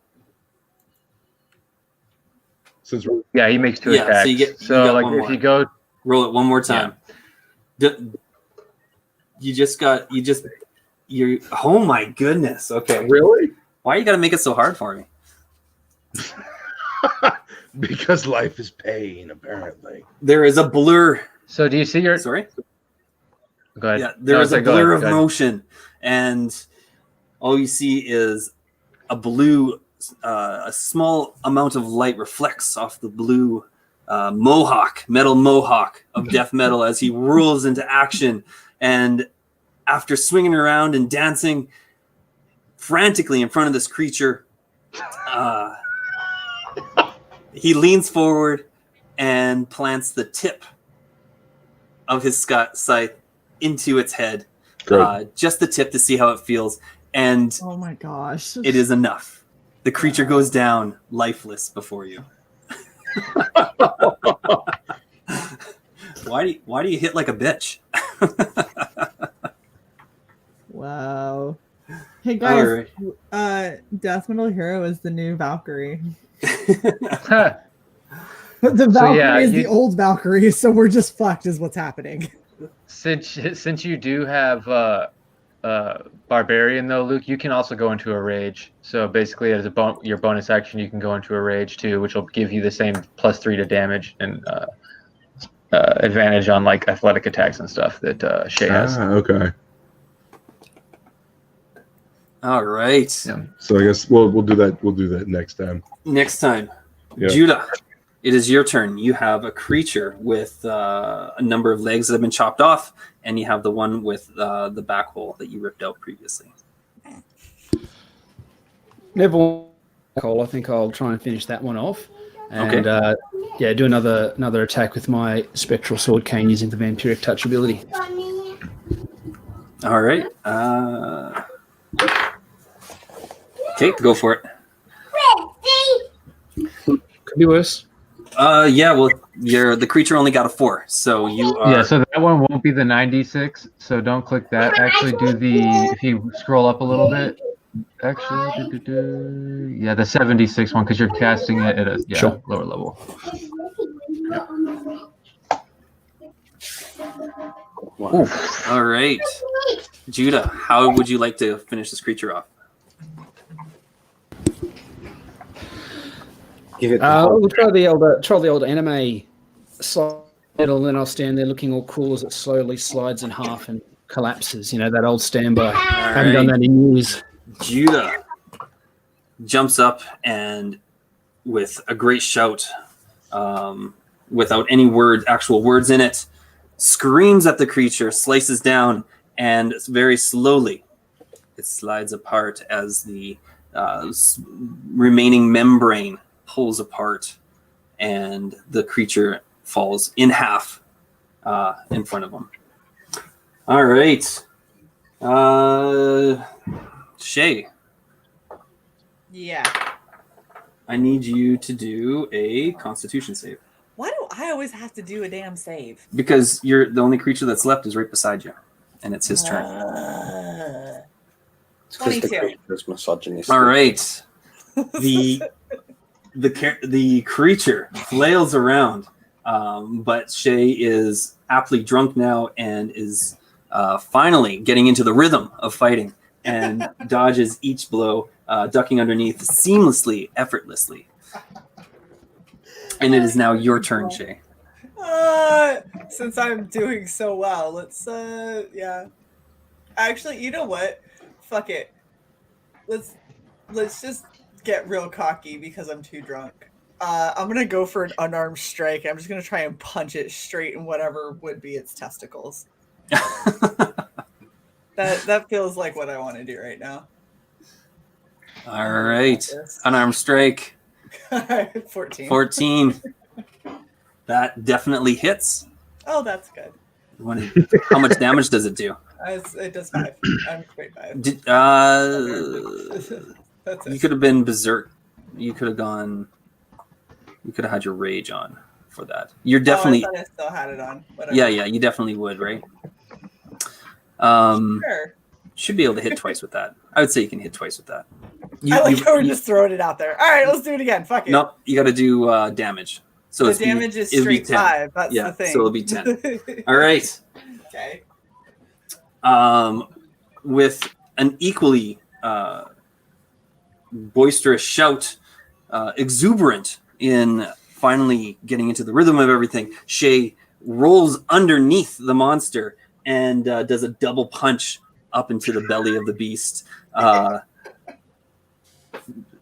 Since we're Yeah, he makes 2 Yeah, attacks. so you get like one if more. you go, Roll it one more time. You're oh my goodness. Okay. really Why you gotta make it so hard for me? because life is pain, apparently. There is a blur. so do you see your? Sorry? Go ahead. Yeah, there No, is a sorry, go blur ahead, of go ahead. motion, and all you see is a blue, a small amount of light reflects off the blue metal mohawk of death metal as he whirls into action. And after swinging around and dancing frantically in front of this creature, he leans forward and plants the tip of his scythe into its head. Just the tip to see how it feels. And Oh my gosh. it is enough. The creature goes down lifeless before you. Why do you hit like a bitch? Wow. Hey All guys, right. deathmetalhero is the new Valkyrie. Huh. But the So, Valkyrie yeah, is you- the old Valkyrie, so we're just fucked is what's happening. Since you do have Barbarian though, Luke, you can also go into a rage. So basically, as your bonus action, you can go into a rage too, which will give you the same +3 to damage and advantage on like athletic attacks and stuff that Shae has. Okay. All right. Yeah. So I guess we'll do that. We'll do that next time. Next time, Yeah. Judah, it is your turn. You have a creature with a number of legs that have been chopped off, and you have the one with the back hole that you ripped out previously. Never call. I think I'll try and finish that one off. And do another attack with my spectral sword cane using the vampiric touch ability. All right. Okay, go for it. Could be worse. Yeah. Well, the creature only got a 4, so you are. Yeah, so that one won't be the 96, so don't click that. Actually, if you scroll up a little bit. Actually, yeah, the 76 one, because you're casting it at a Sure. lower level. All right. Judah, how would you like to finish this creature off? Give it. We'll try the old anime slide, and then I'll stand there looking all cool as it slowly slides in half and collapses. You know, that old standby. Haven't done that in years. Judah jumps up and, with a great shout, without any actual words in it, screams at the creature, slices down, and very slowly it slides apart as the remaining membrane pulls apart, and the creature falls in half in front of him. All right. Shae, Yeah. I need you to do a Constitution save. Why do I always have to do a damn save? Because you're the only creature that's left is right beside you, and it's his turn. It's 'cause the 22. creature's misogynistic. All right. The creature flails around, but Shae is aptly drunk now and is finally getting into the rhythm of fighting and dodges each blow, ducking underneath seamlessly, effortlessly. And it is now your turn, Shae. Since I'm doing so well, let's yeah. Actually, you know what? Fuck it. Let's just get real cocky because I'm too drunk. I'm gonna go for an unarmed strike. I'm just gonna try and punch it straight in whatever would be its testicles. That feels like what I want to do right now. All right. Unarmed strike. 14. 14. That definitely hits. Oh, that's good. How much damage does it do? It does 5. I'm straight 5. That's it. You could have been berserk. You could have gone. You could have had your rage on for that. You're definitely. I thought I still had it on. Whatever. Yeah, you definitely would, right? Sure. Should be able to hit twice with that. I would say you can hit twice with that. I like how we're just throwing it out there. All right, let's do it again. Fuck it. Nope, you got to do damage. So the damage is straight 5. That's the thing. So it'll be 10. All right. Okay. With an equally boisterous shout, exuberant in finally getting into the rhythm of everything, Shae rolls underneath the monster and does a double punch up into the belly of the beast.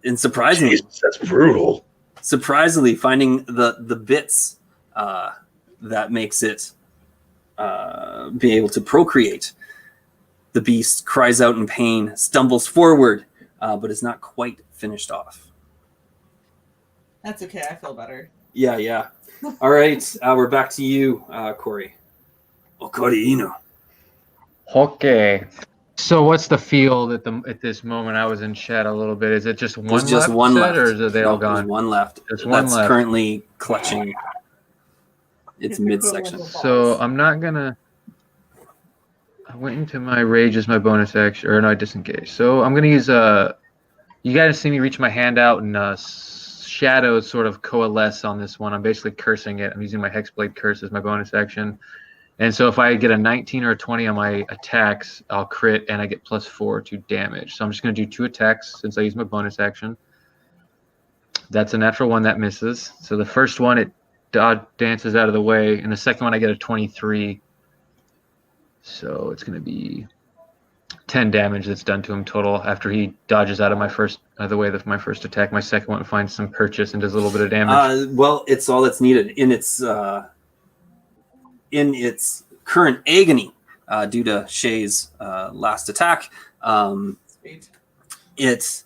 And surprisingly, Jesus, that's brutal. Surprisingly, finding the bits that makes it be able to procreate, the beast cries out in pain, stumbles forward, but is not quite finished off. That's okay. I feel better. Yeah. All right, we're back to you, Corey. Ikuri-Inu. Okay. So what's the field at this moment? I was in chat a little bit. Is it just one There's just left, one set, left. or is they all gone? There's one left. There's one That's left. currently clutching its midsection. So I'm not gonna. I went into my rage as my bonus action, or no, I disengage. So I'm gonna use You guys see me reach my hand out, and shadows sort of coalesce on this one. I'm basically cursing it. I'm using my Hexblade Curse as my bonus action. And so if I get a 19 or a 20 on my attacks, I'll crit and I get +4 to damage. So I'm just going to do 2 attacks since I use my bonus action. That's a natural 1 that misses. So the first one, it dances out of the way. And the second one, I get a 23. So it's going to be 10 damage that's done to him total after he dodges out of my first the way of my first attack. My second one finds some purchase and does a little bit of damage. Well, it's all that's needed in its current agony due to Shae's last attack. It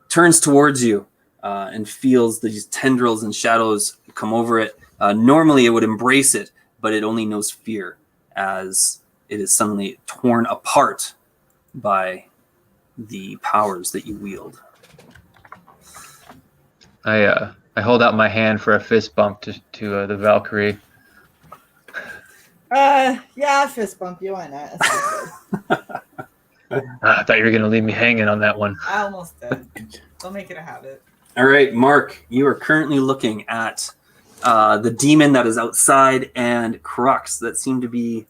turns towards you and feels these tendrils and shadows come over it. Normally, it would embrace it, but it only knows fear as it is suddenly torn apart by the powers that you wield. I hold out my hand for a fist bump to the Valkyrie. Yeah, fist bump you. Why not? I thought you were going to leave me hanging on that one. I almost did. Don't make it a habit. All right, Mark, you are currently looking at the demon that is outside and Crux that seem to be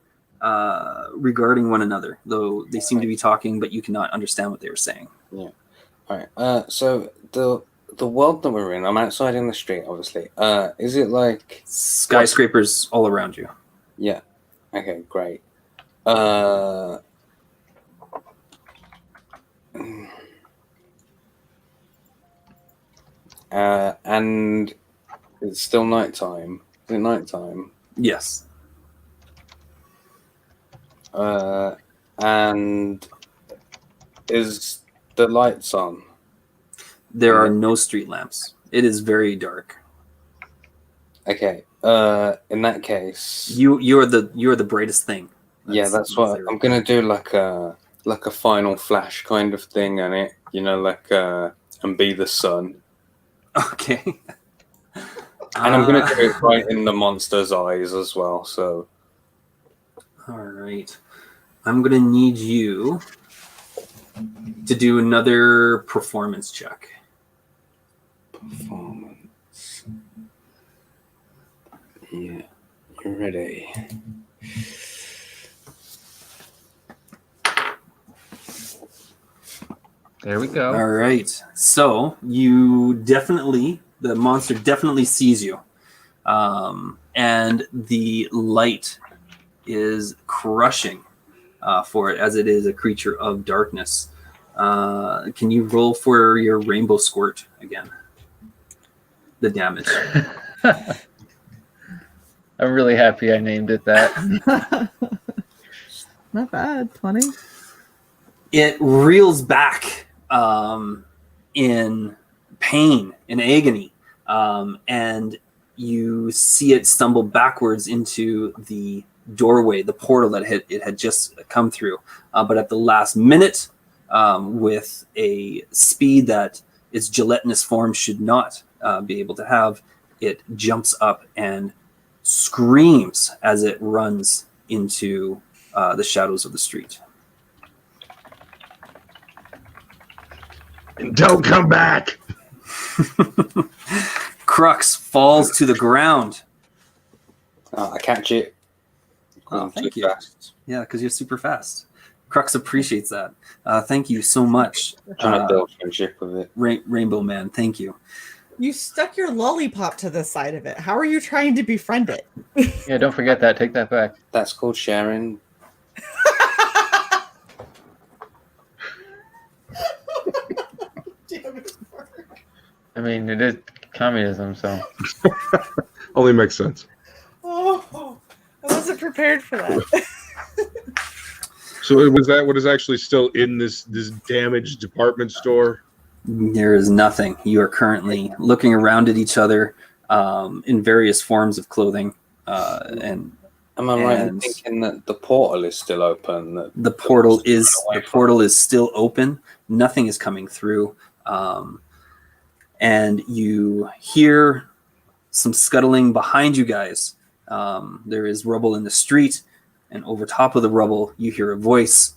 regarding one another, though they seem to be talking, but you cannot understand what they were saying. Yeah. All right. So the world that we're in, I'm outside in the street, obviously. Is it like skyscrapers all around you? Yeah. Okay. Great. And it's still nighttime. Is it nighttime? Yes. And is the lights on? There are no street lamps. It is very dark. Okay. In that case, you're the brightest thing. That's what I'm gonna do. Like a final flash kind of thing, and it, and be the sun. Okay. And I'm gonna do it right in the monster's eyes as well. So. All right. I'm gonna need you to do another performance check. Performance. Yeah, you're ready. There we go. All right. So the monster definitely sees you. And the light is crushing for it, as it is a creature of darkness. Can you roll for your rainbow squirt again? The damage. I'm really happy I named it that. Not bad. 20. It reels back in pain, in agony, and you see it stumble backwards into the doorway, the portal that it had just come through. But at the last minute, with a speed that its gelatinous form should not be able to have, it jumps up and screams as it runs into the shadows of the street. Don't come back. Crux falls to the ground. I catch it. Oh, thank you. Fast. Yeah, because you're super fast. Crux appreciates that. Thank you so much. Trying to build friendship with it. Rainbow Man, thank you. You stuck your lollipop to the side of it. How are you trying to befriend it? Yeah, don't forget that. Take that back. That's called sharing. I mean, it is communism, so. Only makes sense. Oh, I wasn't prepared for that. So was that what is actually still in this damaged department store? There is nothing. You are currently looking around at each other in various forms of clothing. And am I right in thinking that the portal is still open? The portal is still open. Nothing is coming through. And you hear some scuttling behind you guys. There is rubble in the street, and over top of the rubble, you hear a voice.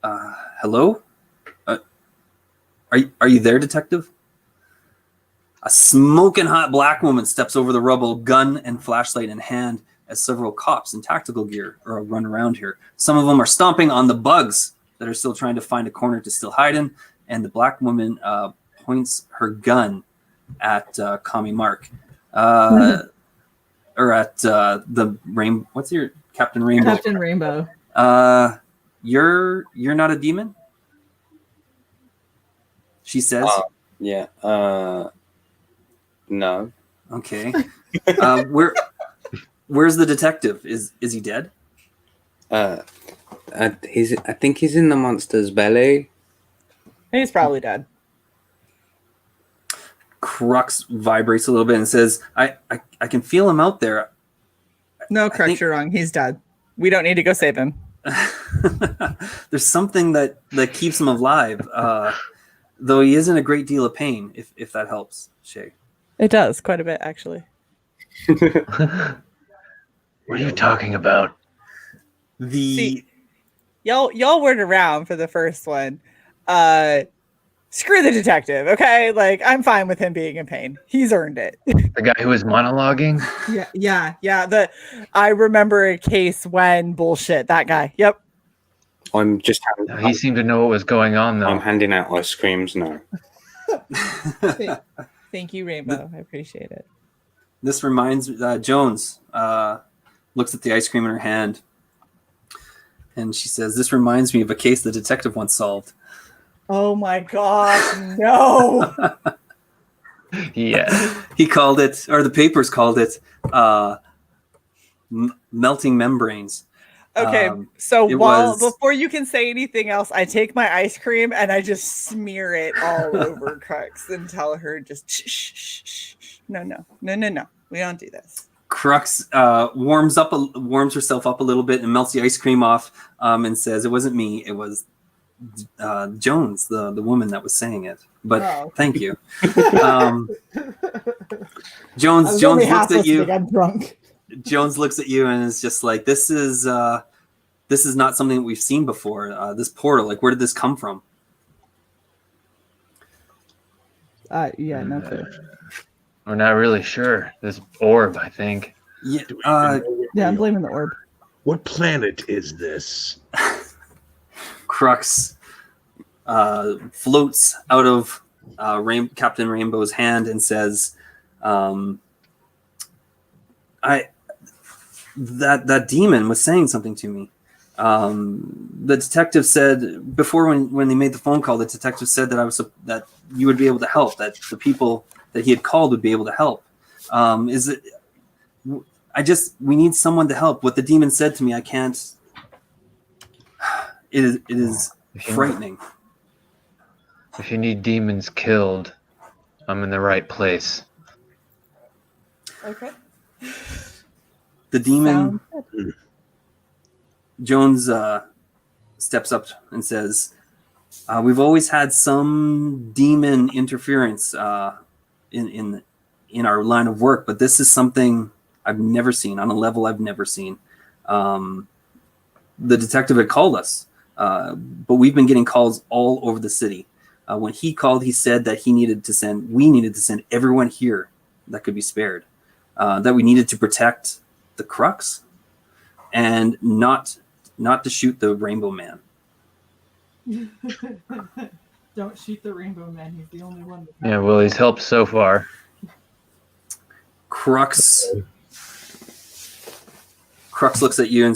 Hello? Are you there, detective? A smoking hot black woman steps over the rubble, gun and flashlight in hand, as several cops in tactical gear run around here. Some of them are stomping on the bugs that are still trying to find a corner to still hide in, and the black woman points her gun at Kami Mark. Or at the Rainbow. What's your Captain Rainbow? Captain Rainbow. You're not a demon? She says. Yeah. No. Okay. Where's the detective? Is he dead? I think he's in the monster's belly. He's probably dead. Crux vibrates a little bit and says, I can feel him out there. No, Crux, you're wrong. He's dead. We don't need to go save him. There's something that keeps him alive, though he is in a great deal of pain, if that helps, Shae. It does, quite a bit, actually. What are you talking about? See, y'all weren't around for the first one. screw the detective, okay? Like, I'm fine with him being in pain. He's earned it. The guy who was monologuing? Yeah. I remember a case when bullshit. That guy. Yep. I'm just. He seemed to know what was going on, though. I'm handing out ice creams now. Thank you, Rainbow. I appreciate it. This reminds Jones looks at the ice cream in her hand, and she says, "This reminds me of a case the detective once solved." Oh my gosh, no! Yeah. He called it, or the papers called it, melting membranes. Okay, so before you can say anything else, I take my ice cream and I just smear it all over Crux and tell her just shh. No. We don't do this. Crux warms herself up a little bit and melts the ice cream off, and says, "It wasn't me. It was Jones, the woman that was saying it." But thank you. Jones looks at you. I'm drunk. Jones looks at you and is just like, "This is not something that we've seen before. This portal, like, where did this come from?" Yeah, no clue. We're not really sure. This orb, I think. Yeah, I'm blaming the orb. What planet is this? Crux floats out of Captain Rainbow's hand and says, that demon was saying something to me. The detective said before, when they made the phone call, the detective said that you would be able to help, that the people that he had called would be able to help. We need someone to help. What the demon said to me, I can't. It is frightening. If you need demons killed, I'm in the right place. Okay. The demon. Jones steps up and says, "We've always had some demon interference in our line of work, but this is something I've never seen on a level I've never seen." The detective had called us, but we've been getting calls all over the city. When he called, he said that we needed to send everyone here that could be spared, that we needed to protect the Crux, and not to shoot the Rainbow Man. Don't shoot the Rainbow Man. He's the only one. Yeah, well, he's helped so far. Crux looks at you and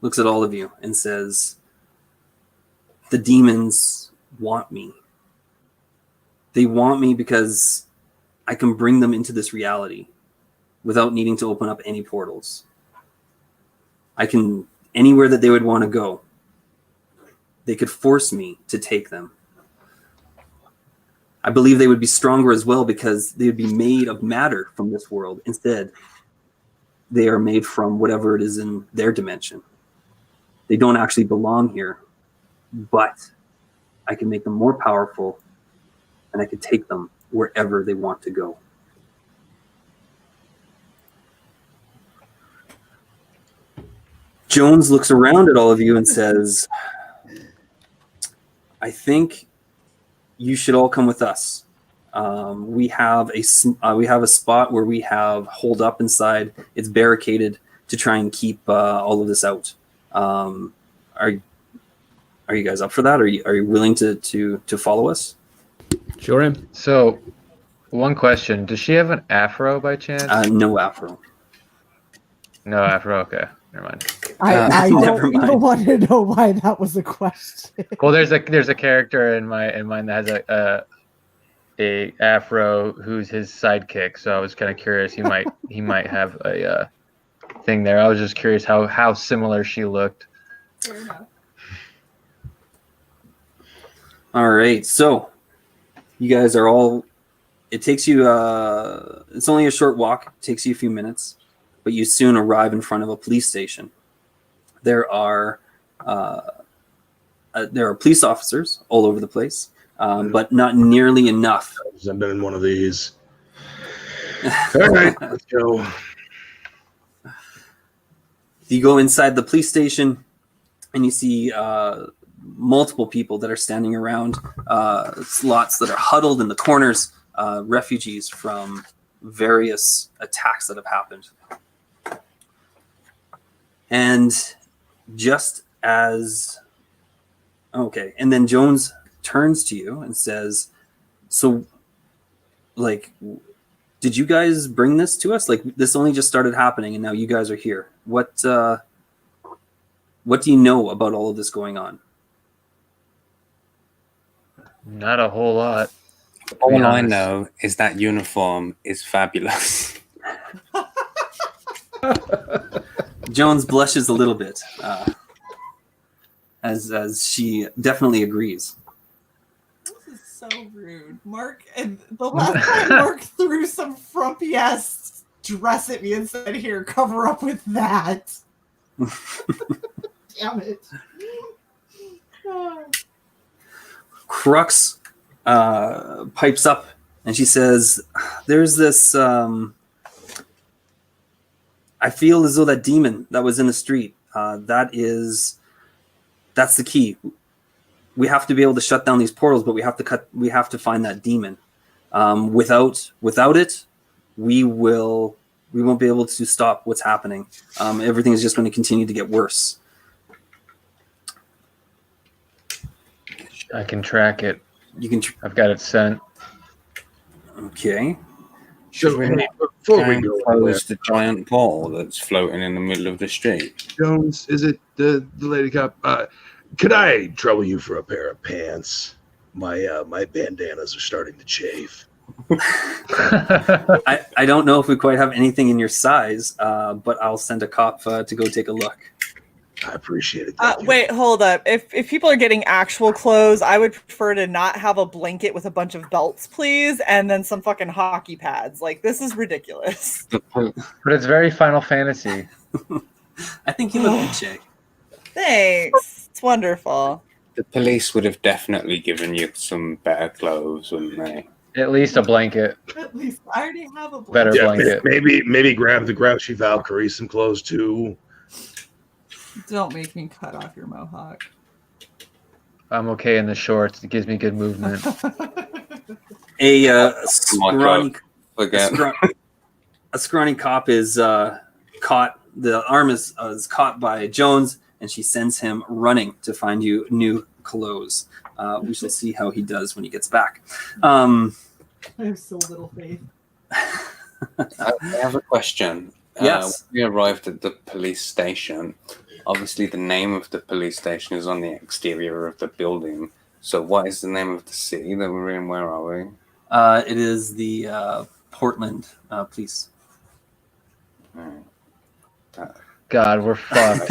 looks at all of you and says, "The demons want me. They want me because I can bring them into this reality without needing to open up any portals. I can, anywhere that they would want to go, they could force me to take them. I believe they would be stronger as well because they would be made of matter from this world. Instead, they are made from whatever it is in their dimension. They don't actually belong here, but I can make them more powerful and I can take them wherever they want to go." Jones looks around at all of you and says, "I think you should all come with us. We have a spot where we have holed up inside. It's barricaded to try and keep all of this out. Are you guys up for that? Are you willing to follow us?" Sure am. So, one question: does she have an afro by chance? No afro. No afro. Okay, never mind. I never don't mind. even want to know why that was a question. Well, there's a character in mine that has a afro who's his sidekick. So I was kind of curious. He might have a thing there. I was just curious how similar she looked. Fair enough. All right, so you guys are all. It takes you. It's only a short walk. It takes you a few minutes, but you soon arrive in front of a police station. There are police officers all over the place, but not nearly enough. I've been in one of these. All right, let's go. You go inside the police station, and you see multiple people that are standing around, slots that are huddled in the corners, refugees from various attacks that have happened. And just as... Okay, and then Jones turns to you and says, so, like, did you guys bring this to us? Like, this only just started happening, and now you guys are here. What do you know about all of this going on? Not a whole lot. All I know is that uniform is fabulous. Jones blushes a little bit, as she definitely agrees. This is so rude. Mark, and the last time Mark threw some frumpy ass dress at me and said, "Here, cover up with that." Damn it. Crux pipes up and she says, there's this, I feel as though that demon that was in the street, that's the key. We have to be able to shut down these portals, but we have to find that demon. Without it, we won't be able to stop what's happening. Everything is just going to continue to get worse. I can track it. You can. I've got it sent. Okay. So, we before we go, close the giant ball that's floating in the middle of the street. Jones, is it the lady cop? Could I trouble you for a pair of pants? My bandanas are starting to chafe. I don't know if we quite have anything in your size, but I'll send a cop to go take a look. I appreciate it. Thank you. Wait, hold up. If people are getting actual clothes, I would prefer to not have a blanket with a bunch of belts, please, and then some fucking hockey pads. Like, this is ridiculous. But it's very Final Fantasy. I think you look good, Shae. Thanks. It's wonderful. The police would have definitely given you some better clothes, wouldn't they? At least a blanket. At least I already have a blanket. Better blanket. Maybe grab the grouchy Valkyrie some clothes too. Don't make me cut off your mohawk. I'm okay in the shorts. It gives me good movement. A scrawny cop is caught. The arm is caught by Jones, and she sends him running to find you new clothes. We shall see how he does when he gets back. I have so little faith. I have a question. Yes. We arrived at the police station. Obviously, the name of the police station is on the exterior of the building. So what is the name of the city that we're in? Where are we? It is the Portland Police. God, we're fucked.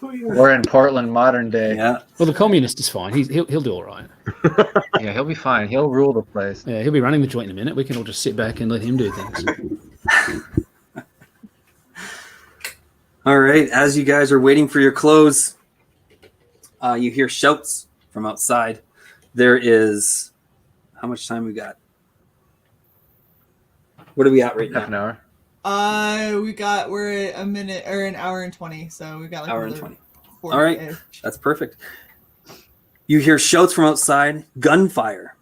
We're in Portland modern day. Yeah. Well, the communist is fine. He'll do all right. Yeah, he'll be fine. He'll rule the place. Yeah, he'll be running the joint in a minute. We can all just sit back and let him do things. All right. As you guys are waiting for your clothes, you hear shouts from outside. There is... How much time we got? What are we at right now? Half an hour. We're at a minute or an hour and 20, so we got like Hour and 20. 40. All right. That's perfect. You hear shouts from outside, gunfire,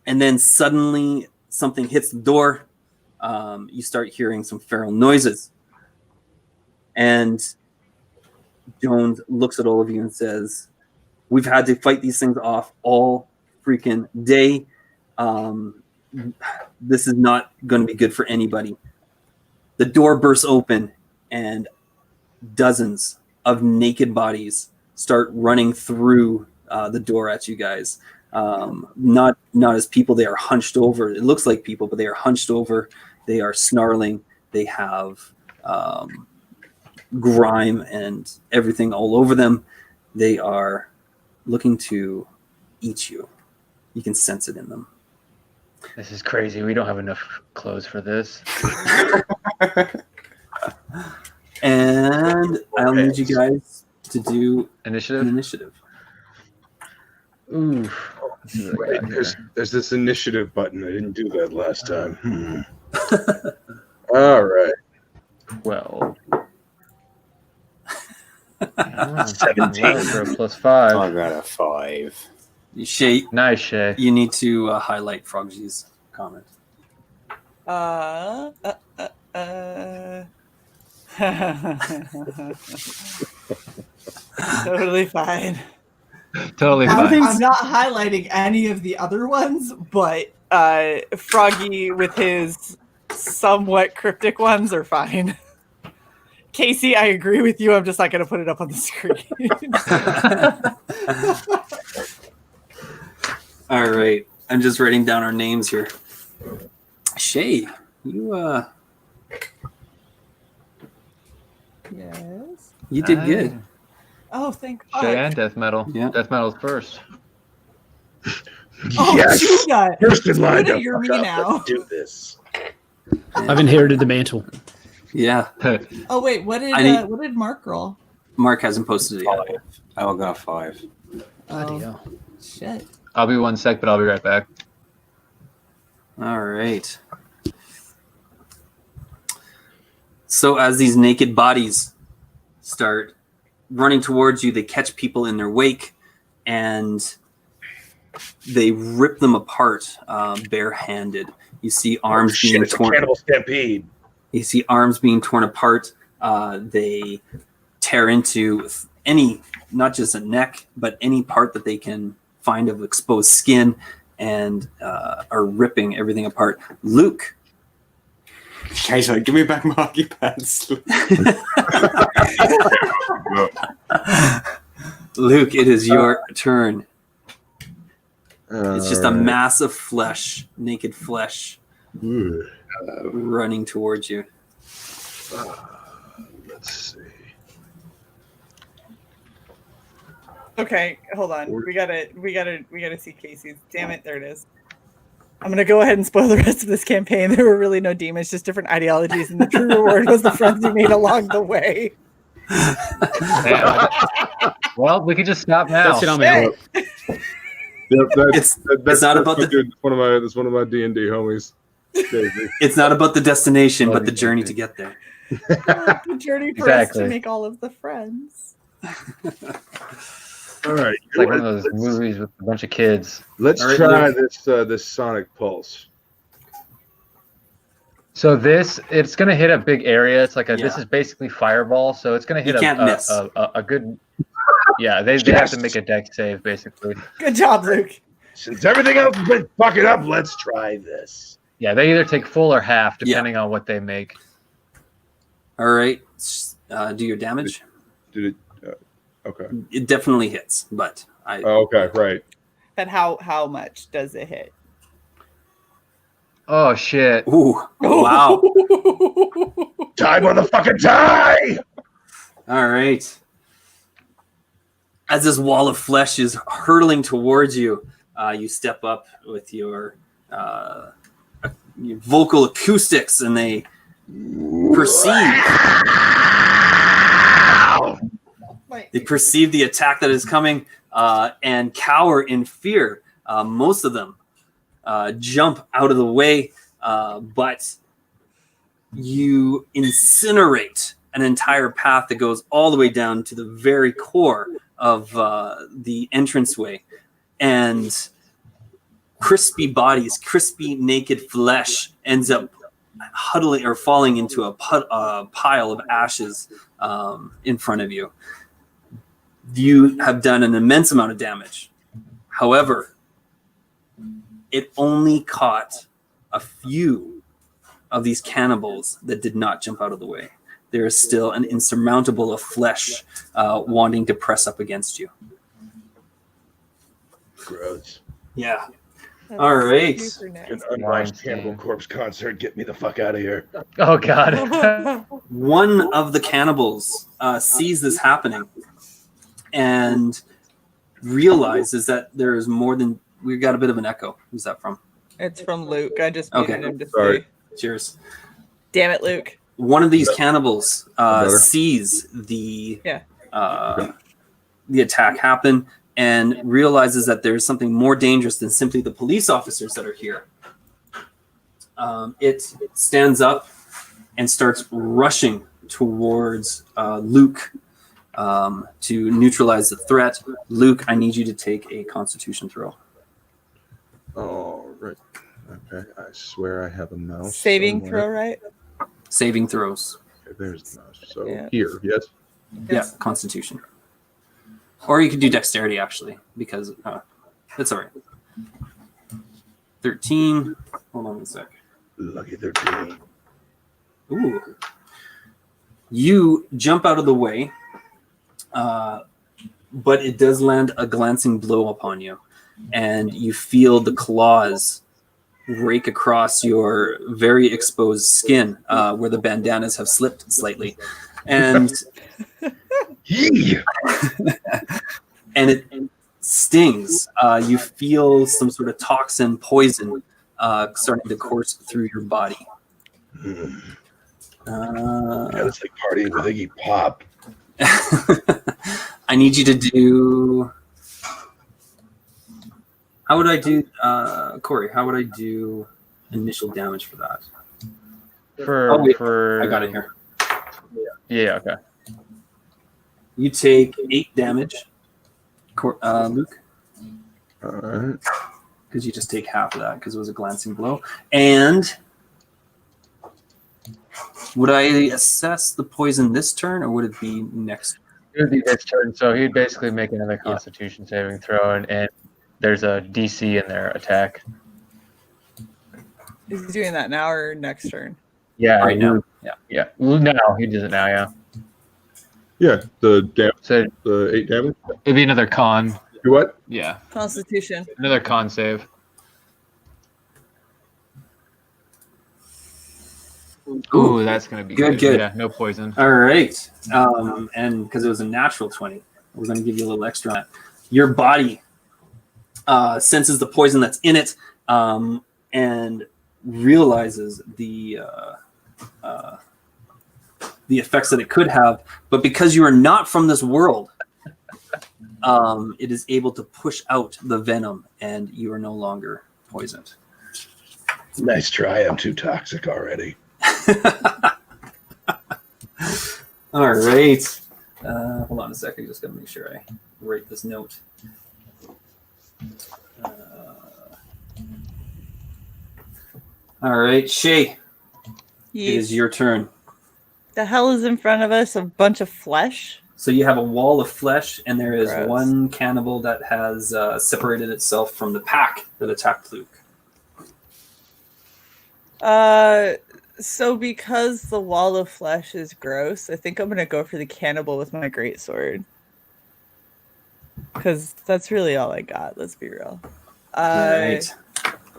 and then suddenly something hits the door. You start hearing some feral noises. And Jones looks at all of you and says, we've had to fight these things off all freaking day. This is not going to be good for anybody. The door bursts open and dozens of naked bodies start running through the door at you guys. Not as people, they are hunched over. It looks like people, but they are hunched over. They are snarling. They have grime and everything all over them. They are looking to eat you. You can sense it in them. This is crazy. We don't have enough clothes for this. And I'll need you guys to do Initiative? an initiative. Ooh. Wait, there's this initiative button. I didn't do that last time. All right. Well, 17 for a +5. I got a 5. Shae, Nice, Shae. you need to highlight Froggy's comment. Totally fine. Totally I'm fine. not highlighting any of the other ones, but Froggy with his somewhat cryptic ones are fine. Casey, I agree with you. I'm just not going to put it up on the screen. All right. I'm just writing down our names here. Shae, you Yes. you did good. Oh, thank God. Shae and death metal. Yeah. Death metal's first. oh, Yes. Judah, First in line. Judah, to you're fuck me up. now. Let's do this. I've inherited the mantle. Yeah. Oh wait, what I need- did Mark roll? Mark hasn't posted it yet. 5. I got a 5. Bloody Oh hell. shit. I'll be 1 sec, but I'll be right back. All right. So as these naked bodies start running towards you, they catch people in their wake and they rip them apart barehanded. You see arms Shit, being it's a torn. cannibal stampede. You see arms being torn apart. They tear into any, not just a neck, but any part that they can find of exposed skin and are ripping everything apart. Luke. Okay, so give me back my hockey pads. Luke, it is your turn. It's just a mass of flesh, naked flesh, running towards you. Let's see. Okay, hold on. We gotta see Casey's. Damn it, there it is. I'm gonna go ahead and spoil the rest of this campaign. There were really no demons, just different ideologies, and the true reward was the friends you made along the way. Well, we can just stop now. That's it, I'm out. Yep, It's not about the- That's one of my D&D homies. Daisy. It's not about the destination, Oh, but the yeah. journey to get there. The journey for us Exactly. to make all of the friends. All right, It's like one of those movies with a bunch of kids. let's All right, try Luke. this Sonic Pulse. So it's gonna hit a big area. It's like this Yeah. is basically fireball. So it's gonna hit You can't miss. a good. Yeah, they have to make a deck save basically. Good job, Luke. Since everything else has been fucking up, let's try this. Yeah, they either take full or half depending on what they make. All right. Do your damage. Did it? Okay. It definitely hits, but Oh, okay, right. But how much does it hit? Oh shit! Ooh, wow. Tie, motherfucking tie! All right. As this wall of flesh is hurtling towards you, you step up with your vocal acoustics, and they perceive the attack that is coming and cower in fear. Most of them jump out of the way, but you incinerate an entire path that goes all the way down to the very core of the entranceway, and crispy bodies, crispy naked flesh ends up huddling or falling into a pile of ashes in front of you. You have done an immense amount of damage. However, it only caught a few of these cannibals that did not jump out of the way. There is still an insurmountable of flesh wanting to press up against you. Gross. Yeah. All right. Super An nasty. unwashed Cannibal Corpse concert. Get me the fuck out of here. Oh god! One of the cannibals sees this happening and realizes that there is more than... We got a bit of an echo. Who's that from? It's from Luke. I just Okay. needed him to Sorry. say. Cheers. Damn it, Luke. One of these cannibals Better. sees the Yeah. the attack happen and realizes that there's something more dangerous than simply the police officers that are here. It stands up and starts rushing towards Luke, to neutralize the threat. Luke, I need you to take a Constitution throw. All right. Okay. I swear I have a mouse. Saving somewhere. throw, right? Saving throws. Okay, there's the mouse. So Yeah. here, yes. Yeah, Constitution. Or you could do Dexterity, actually, because that's all right. 13. Hold on a sec. Lucky 13. Ooh. You jump out of the way, but it does land a glancing blow upon you, and you feel the claws rake across your very exposed skin, where the bandanas have slipped slightly, and and it stings. You feel some sort of toxin, poison, starting to course through your body. Yeah, it's like partying with Iggy Pop. I need you to do. How would I do, Corey? How would I do initial damage for that? For I got it here. Yeah. Okay. You take 8 damage, Luke, All right. because you just take half of that because it was a glancing blow. And would I assess the poison this turn, or would it be next? It would be this turn, so he'd basically make another Constitution saving throw, and there's a DC in their attack. Is he doing that now or next turn? Yeah, Right now. Yeah. Yeah. Well, no, he does it now. Yeah. Yeah, the So 8 damage. it'd be another con. Do what? Yeah. Constitution. Another con save. Ooh, that's gonna be Good, good. good. Yeah, no poison. All right. And because it was a natural 20, we're going to give you a little extra on that. Your body senses the poison that's in it, and realizes the effects that it could have. But because you are not from this world, it is able to push out the venom, and you are no longer poisoned. Nice try. I'm too toxic already. All right. Hold on a second. I just got to make sure I write this note. All right, Shae, it is your turn. The hell is in front of us? A bunch of flesh? So you have a wall of flesh, and there is Gross. one cannibal that has separated itself from the pack that attacked Luke. So because the wall of flesh is gross, I think I'm gonna go for the cannibal with my greatsword. Because that's really all I got, let's be real. Right.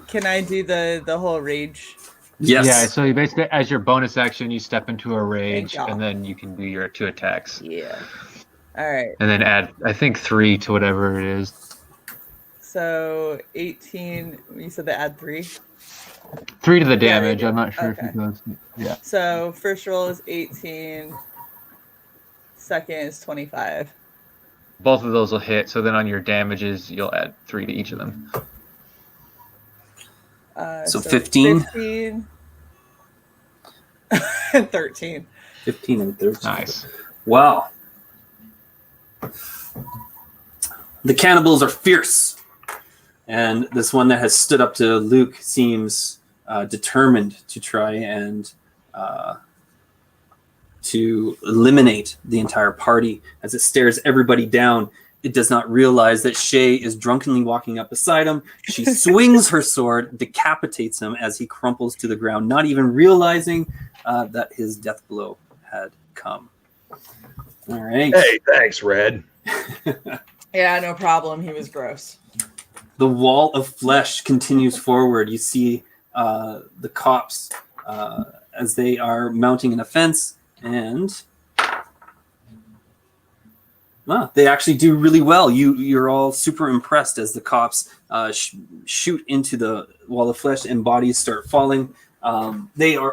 Can I do the whole rage? Yes. Yeah, so you basically, as your bonus action, you step into a rage, Thank God. and then you can do your 2 attacks. Yeah. Alright. And then add, I think, 3 to whatever it is. So 18, you said they add 3? 3 to the Yeah, they damage. do. I'm not sure Okay. if it goes. Yeah. So first roll is 18, second is 25. Both of those will hit, so then on your damages, you'll add 3 to each of them. So 15? 15 and 13. 15 and 13. Nice. Wow. The cannibals are fierce. And this one that has stood up to Luke seems determined to try and to eliminate the entire party. As it stares everybody down, it does not realize that Shae is drunkenly walking up beside him. She swings her sword, decapitates him as he crumples to the ground, not even realizing that his death blow had come. All right. Hey, thanks, Red. Yeah, no problem. He was gross. The wall of flesh continues forward. You see the cops as they are mounting an offense, and they actually do really well. You're all super impressed as the cops shoot into the wall of flesh and bodies start falling. They have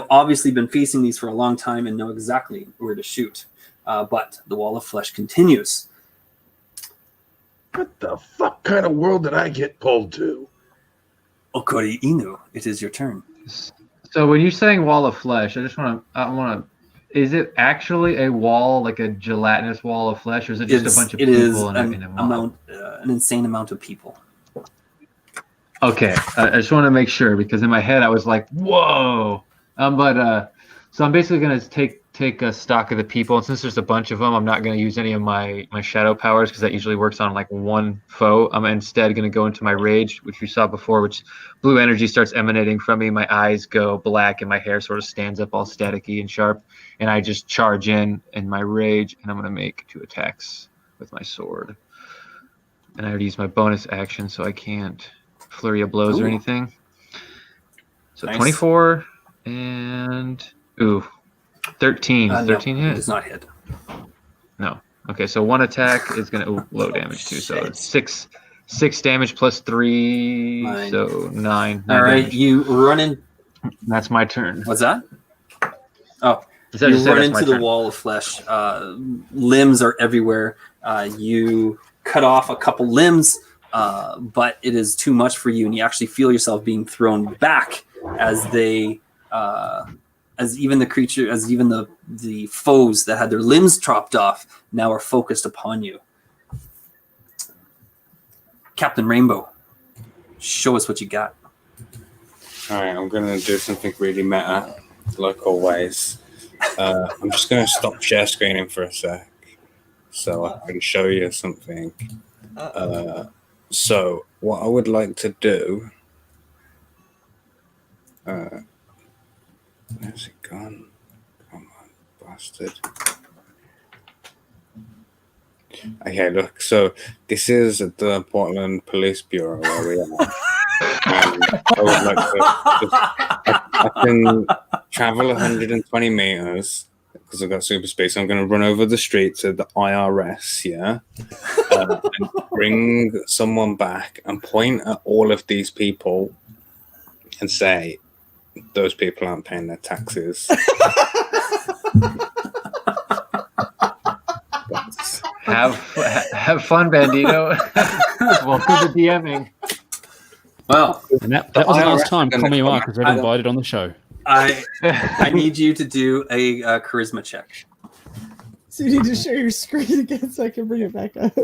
obviously been facing these for a long time and know exactly where to shoot. But the wall of flesh continues. What the fuck kind of world did I get pulled to? Ikuri-Inu, it is your turn. So when you're saying wall of flesh, I want to Is it actually a wall, like a gelatinous wall of flesh, or is it just a bunch of it people is in a mob? an insane amount of people. Okay, I just want to make sure because in my head I was like, "Whoa!" So I'm basically gonna take a stock of the people, and since there's a bunch of them, I'm not gonna use any of my shadow powers because that usually works on like one foe. I'm instead gonna go into my rage, which we saw before, which blue energy starts emanating from me. My eyes go black, and my hair sort of stands up all staticky and sharp, and I just charge in my rage, and I'm gonna make 2 attacks with my sword. And I already used my bonus action, so I can't flurry of blows or anything. So Nice. 24 and 13. 13 no, hit? It does not hit. No. Okay, so 1 attack is gonna low damage too. So it's 6 damage plus 3, 9. so 9. All right, damage. you run in. That's my turn. What's that? Oh, Is that you just it? run That's my into the turn. wall of flesh. Limbs are everywhere. You cut off a couple limbs, but it is too much for you, and you actually feel yourself being thrown back as they, as even the foes that had their limbs chopped off now are focused upon you. Captain Rainbow, show us what you got. All right, I'm going to do something really meta, like always. I'm just going to stop share screening for a sec so I can show you something. So what I would like to do... where's it gone? Come on, bastard. Okay, look, so this is the Portland Police Bureau where we are. I would like to I can travel 120 meters because I've got super space. I'm going to run over the street to the IRS, yeah, and bring someone back and point at all of these people and say, those people aren't paying their taxes. Have fun, Bandito. Welcome to DMing. Well, And that was the last time gonna Tommy come Mark was ever invited on the show. I need you to do a charisma check. So you need to share your screen again so I can bring it back up.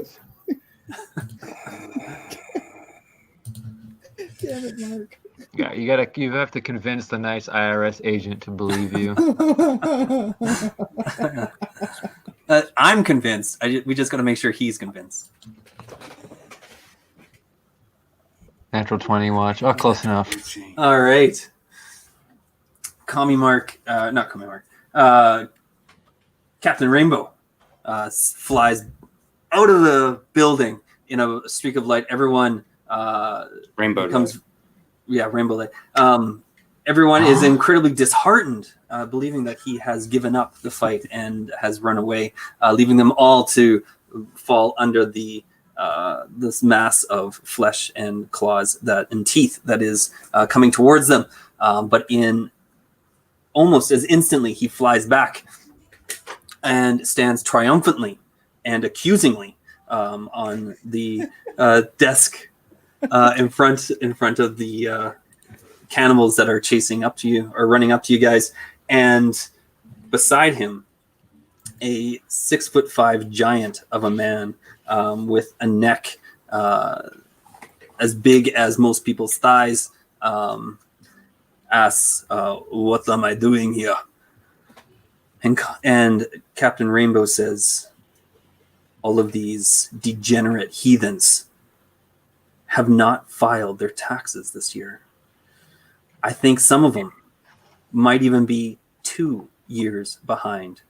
Damn it, Mark. Yeah, you have to convince the nice IRS agent to believe you. I'm convinced. We just got to make sure he's convinced. Natural 20 watch. Oh, close enough. All right. Not Commie Mark. Captain Rainbow flies out of the building in a streak of light. Everyone Rainbow comes. Yeah, rainbow light. Everyone is incredibly disheartened, believing that he has given up the fight and has run away, leaving them all to fall under this mass of flesh and claws and teeth that is coming towards them. But in almost as instantly, he flies back and stands triumphantly and accusingly on the desk in front of the cannibals that are chasing up to you or running up to you guys. And beside him, a 6'5" giant of a man with a neck as big as most people's thighs, asks, what am I doing here? And Captain Rainbow says, all of these degenerate heathens have not filed their taxes this year. I think some of them might even be 2 years behind.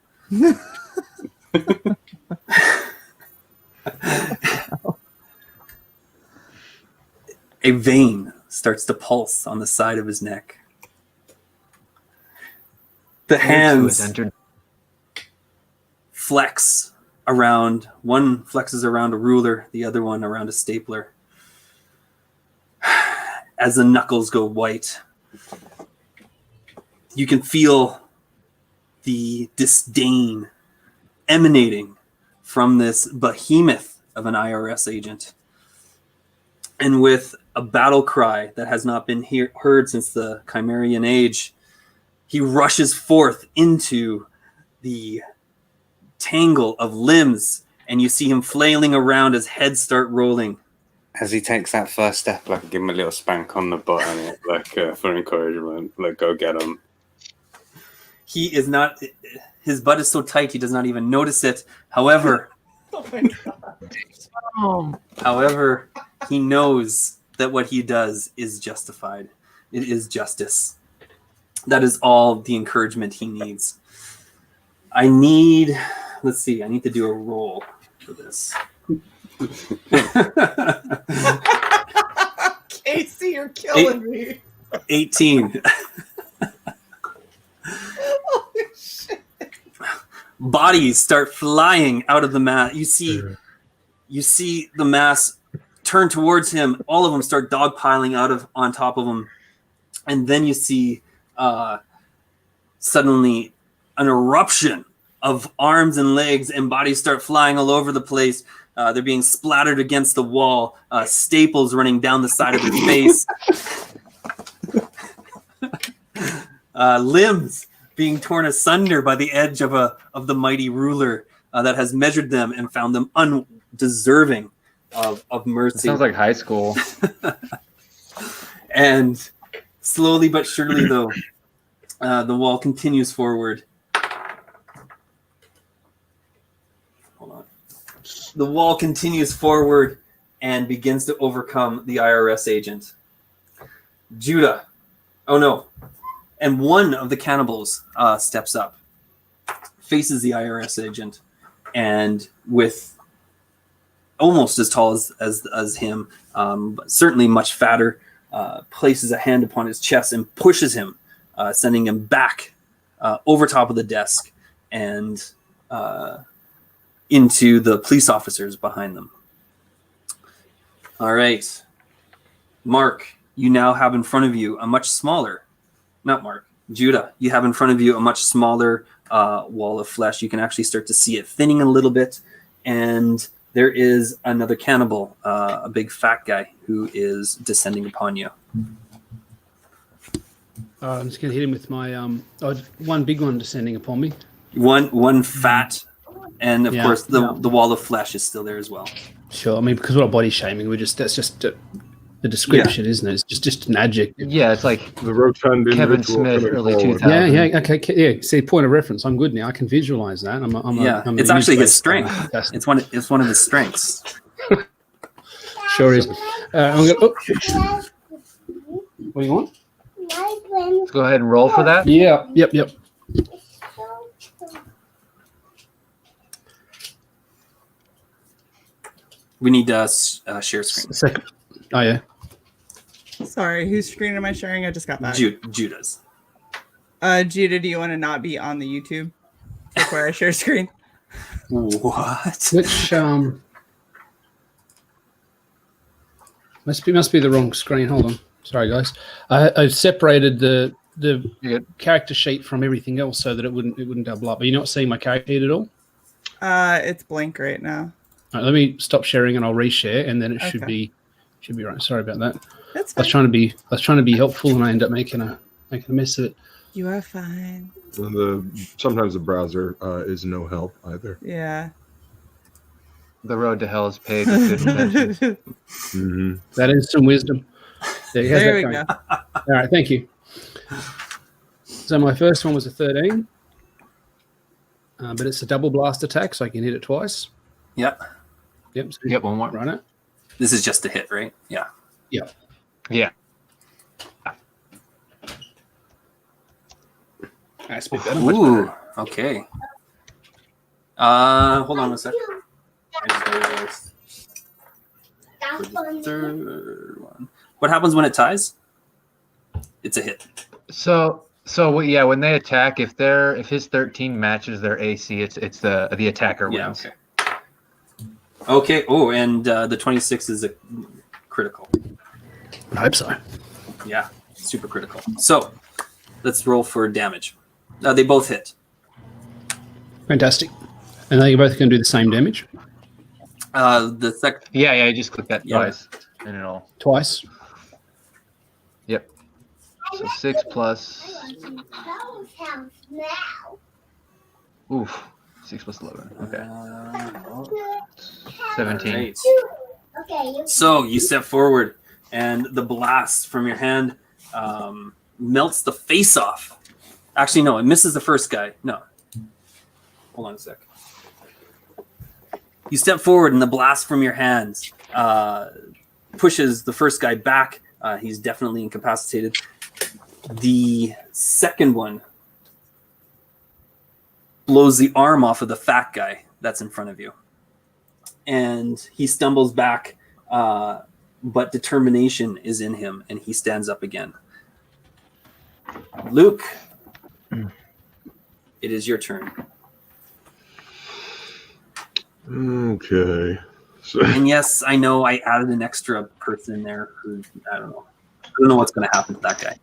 A vein starts to pulse on the side of his neck. The hands flex around. One flexes around a ruler, the other one around a stapler. As the knuckles go white, you can feel the disdain emanating from this behemoth of an IRS agent. And with a battle cry that has not been heard since the Chimerian age, he rushes forth into the tangle of limbs, and you see him flailing around as heads start rolling. As he takes that first step, like give him a little spank on the butt, and for encouragement, like go get him. He is not. His butt is so tight he does not even notice it. However, Oh my god. however, he knows that what he does is justified. It is justice. That is all the encouragement he needs. Let's see, I need to do a roll for this. Casey, you're killing me. 18. Holy shit. Bodies start flying out of the mass. You see the mass turn towards him. All of them start dogpiling on top of him. And then you see suddenly an eruption of arms and legs, and bodies start flying all over the place. They're being splattered against the wall, staples running down the side of their face. Limbs being torn asunder by the edge of the mighty ruler that has measured them and found them undeserving of mercy. It sounds like high school. And slowly but surely, though, the wall continues forward. Hold on. The wall continues forward and begins to overcome the IRS agent. Judah. Oh, no. And one of the cannibals steps up, faces the IRS agent, and with almost as tall as him, but certainly much fatter, places a hand upon his chest and pushes him, sending him back over top of the desk and into the police officers behind them. All right. Mark, you now have in front of you a much smaller, not Mark, Judah, you have in front of you a much smaller wall of flesh. You can actually start to see it thinning a little bit. And there is another cannibal, a big fat guy who is descending upon you. I'm just going to hit him with my one big one descending upon me. One fat, and of course the yeah. wall of flesh is still there as well. Sure. I mean, because we're not body shaming, that's just the description, isn't it? It's just an adjective. Yeah, it's like The rotund Kevin individual Smith, coming early forward. 2000. Yeah. Okay. Yeah. See, point of reference. I'm good now. I can visualize that. It's actually his strength. It's one of his strengths. Sure is. I'm gonna, what do you want? Let's go ahead and roll for that. Yeah. Yep. We need to share screen. Second. Oh yeah. Sorry, whose screen am I sharing? I just got back. Judah's. Judah, do you want to not be on the YouTube before I share screen? What? Which must be the wrong screen. Hold on. Sorry, guys. I've separated the character sheet from everything else so that it wouldn't double up. Are you not seeing my character sheet at all? It's blank right now. All right, let me stop sharing and I'll reshare, and then it should Okay. be right. Sorry about that. That's I was fine. trying to be helpful, and I end up making a mess of it. You are fine. Sometimes the browser is no help either. Yeah. The road to hell is paved with good intentions. Mm-hmm. That is some wisdom. There we go. All right, thank you. So my first one was a 13, but it's a double blast attack, so I can hit it twice. Yep. Yep. So Yep, one more. run it. This is just a hit, right? Yeah. Yep. Yeah. That's a bit better. Much Ooh. better. Okay. Hold on a sec. I just gotta third one. What happens when it ties? It's a hit. So yeah, when they attack, if his 13 matches their AC, it's the attacker wins. Yeah. Okay. Oh, and the 26 is a critical. I hope so. Yeah, super critical. So let's roll for damage. They both hit. Fantastic. And they both can do the same damage The second. Yeah, you just click that Yeah. twice, and it'll. twice. Yep. So 6 plus. Oof. 6 plus 11. Okay. 17. Right. So you step forward, and the blast from your hand melts the face off. Actually, no, it misses the first guy. No. Hold on a sec. You step forward, and the blast from your hands pushes the first guy back. He's definitely incapacitated. The second one blows the arm off of the fat guy that's in front of you. And he stumbles back, but determination is in him, and he stands up again. Luke, it is your turn. Okay. So, And yes, I know I added an extra person in there who, I don't know. I don't know what's going to happen to that guy.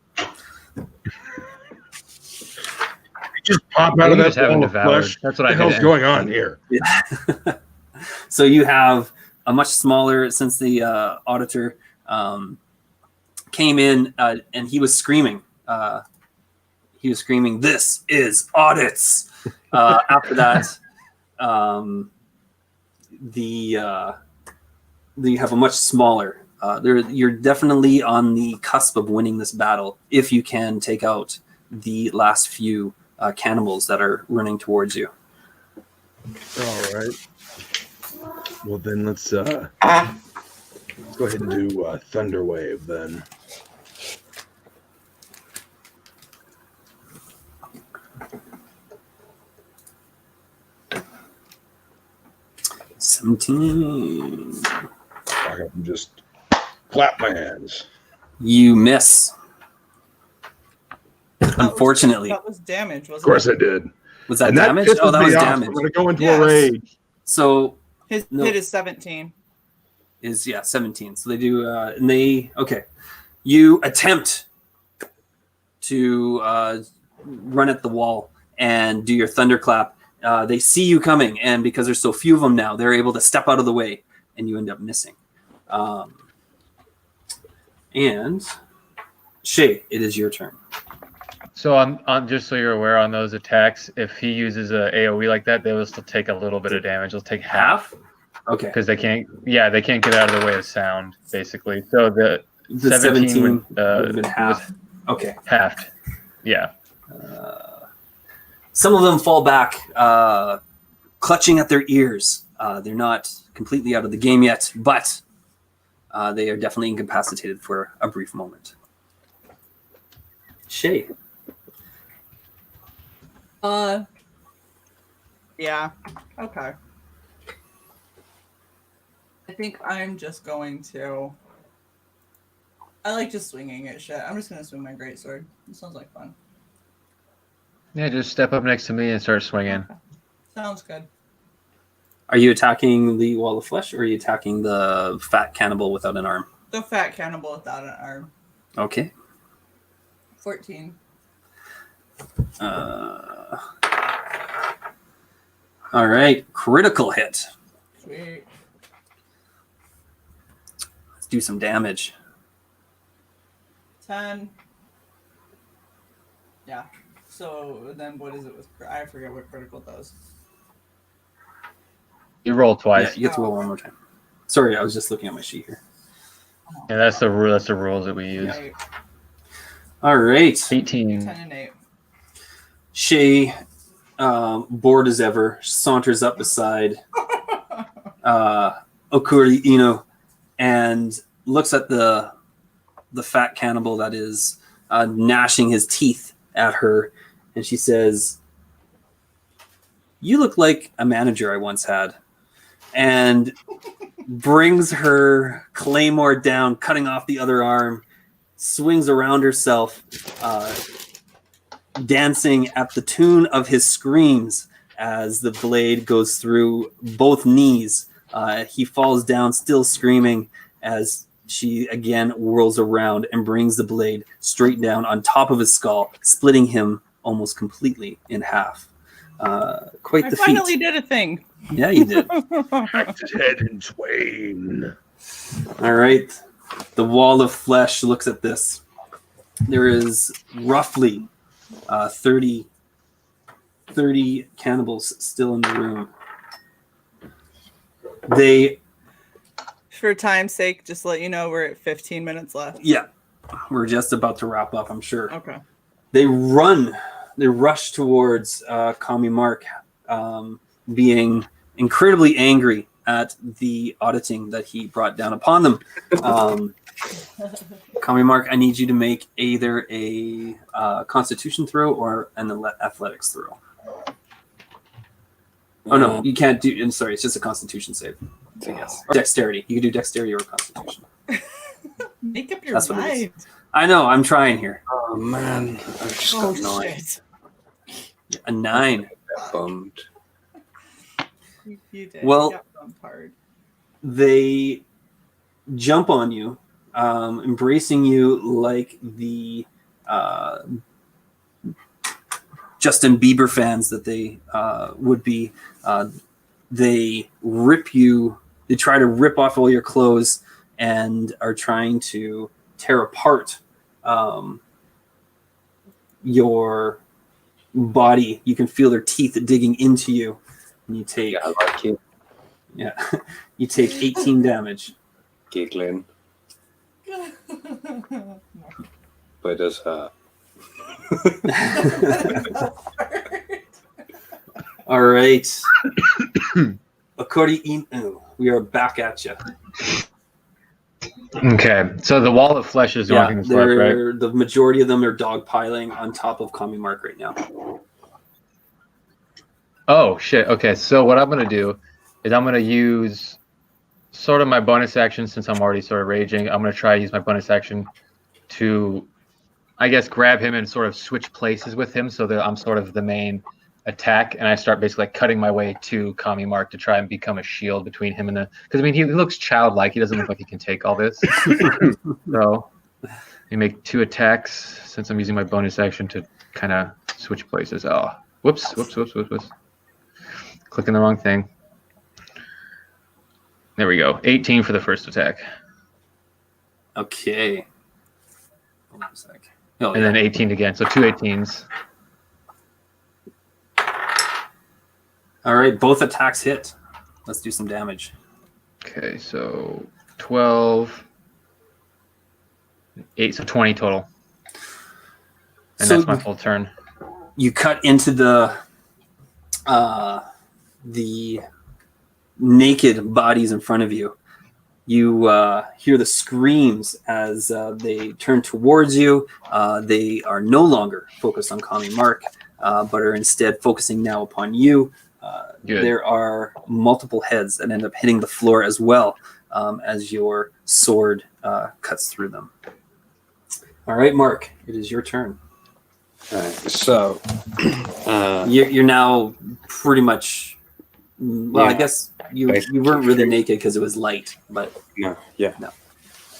just pop out of You that just haven't ball of devoured. flesh. That's what What I the hell's did. going on here? So you have a much smaller, since the auditor came in and he was screaming. This is audits. After that, you have a much smaller. You're definitely on the cusp of winning this battle if you can take out the last few cannibals that are running towards you. All right. Well, then let's go ahead and do Thunder Wave then. $17. Back up and just clap my hands. You miss. Unfortunately. That was damage, wasn't it? Of course I did. Was that And damage? pisses Oh, that me was off. damage. I'm going to go into Yes. a rage. So His No. hit is 17. is 17. So they do and they you attempt to run at the wall and do your thunderclap. They see you coming, and because there's so few of them now, they're able to step out of the way, and you end up missing. And Shae, it is your turn. So on just so you're aware, on those attacks, if he uses a AOE like that, they will still take a little bit of damage. They'll take half Okay. because they can't get out of the way of sound, basically. So the 17 would would, have been was half. Okay. halved. Yeah. Some of them fall back, clutching at their ears. They're not completely out of the game yet, but they are definitely incapacitated for a brief moment. Shae. Yeah. Okay. I think I'm just going to. I like just swinging at shit. I'm just gonna swing my greatsword. It sounds like fun. Yeah, just step up next to me and start swinging. Okay. Sounds good. Are you attacking the wall of flesh, or are you attacking the fat cannibal without an arm? The fat cannibal without an arm. Okay. 14. All right. Critical hit. Sweet. Let's do some damage. 10. Yeah. So then what is it with... I forget what critical does. You roll Yeah, twice. you have to roll one more time. Sorry, I was just looking at my sheet here. Yeah, that's the rule. That's the rules that we use. 8. All right. 18. 10 and 8. Shae, bored as ever, saunters up beside Ikuri-Inu and looks at the fat cannibal that is gnashing his teeth at her, and she says, "You look like a manager I once had," and brings her claymore down, cutting off the other arm, swings around herself, dancing at the tune of his screams as the blade goes through both knees. He falls down, still screaming, as she again whirls around and brings the blade straight down on top of his skull, splitting him almost completely in half. Quite I the finally feat. did a thing. Yeah, you did. Hacked his head in twain. All right. The wall of flesh looks at this. There is roughly 30 30 cannibals still in the room. They, For time's sake, just let you know we're at 15 minutes left. yeah, we're just about to wrap up, I'm sure. Okay. They rush towards Kami Mark, being incredibly angry at the auditing that he brought down upon them. Kami Mark, I need you to make either a Constitution throw or an athletics throw. Oh no, you can't do. I'm sorry, it's just a Constitution save. I guess. Or dexterity. You can do dexterity or Constitution. Make up your That's what it mind. is. I know. I'm trying here. Oh man, I've just Oh got 9. shit! A 9. Bummed. You did. Well- You got bumped hard. They jump on you, embracing you like the Justin Bieber fans that they would be. They rip you. They try to rip off all your clothes and are trying to tear apart your body. You can feel their teeth digging into you. And you take, Yeah, I like it. yeah, you take 18 damage. Giggling, but it does hurt. All right. Ikuri-Inu, we are back at you. Okay, so the wall of flesh is the only thing that's left, right? The majority of them are dogpiling on top of Kami Mark right now. Oh shit. Okay, so what I'm gonna do is I'm gonna use sort of my bonus action since I'm already sort of raging. I'm gonna try to use my bonus action to, I guess, grab him and sort of switch places with him so that I'm sort of the main attack, and I start basically like cutting my way to Kami Mark to try and become a shield between him and the. Because I mean, he looks childlike. He doesn't look like he can take all this. So you make 2 attacks since I'm using my bonus action to kind of switch places. Oh, whoops. Clicking the wrong thing. There we go. 18 for the first attack. Okay. Hold on a sec. Oh, And then 18 again. So 2 18s. All right, both attacks hit. Let's do some damage. Okay, so 12, 8, so 20 total. And So that's my full turn. You cut into the naked bodies in front of you. You hear the screams as they turn towards you. They are no longer focused on Kami Mark, but are instead focusing now upon you. Good. There are multiple heads that end up hitting the floor as well as your sword cuts through them. All right, Mark, it is your turn. So, You're now pretty much. Well, Yeah. I guess you weren't really naked because it was light, but no.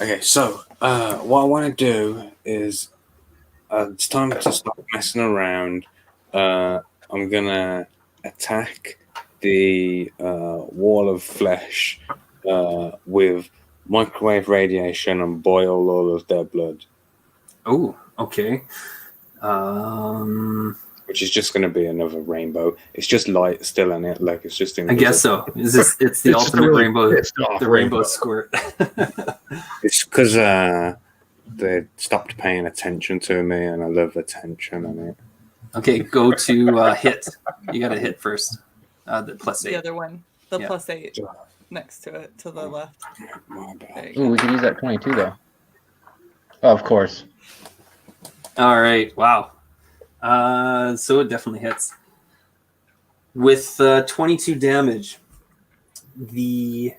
Okay, so what I want to do is it's time to stop messing around. I'm gonna attack the wall of flesh with microwave radiation and boil all of their blood. oh, okay. Which is just going to be another rainbow. It's just light still in it, like it's just. I guess so. It's the It's just ultimate a really rainbow, pissed off the rainbow squirt. It's because they stopped paying attention to me, and I love attention on it. Okay, go to hit. You got to hit first. The +8. The other one, the Yeah. +8 next to it, to the left. My bad. There you Ooh, go. we can use that 22 though. Oh, of course. All right. Wow. So it definitely hits. With 22 damage, Yeah,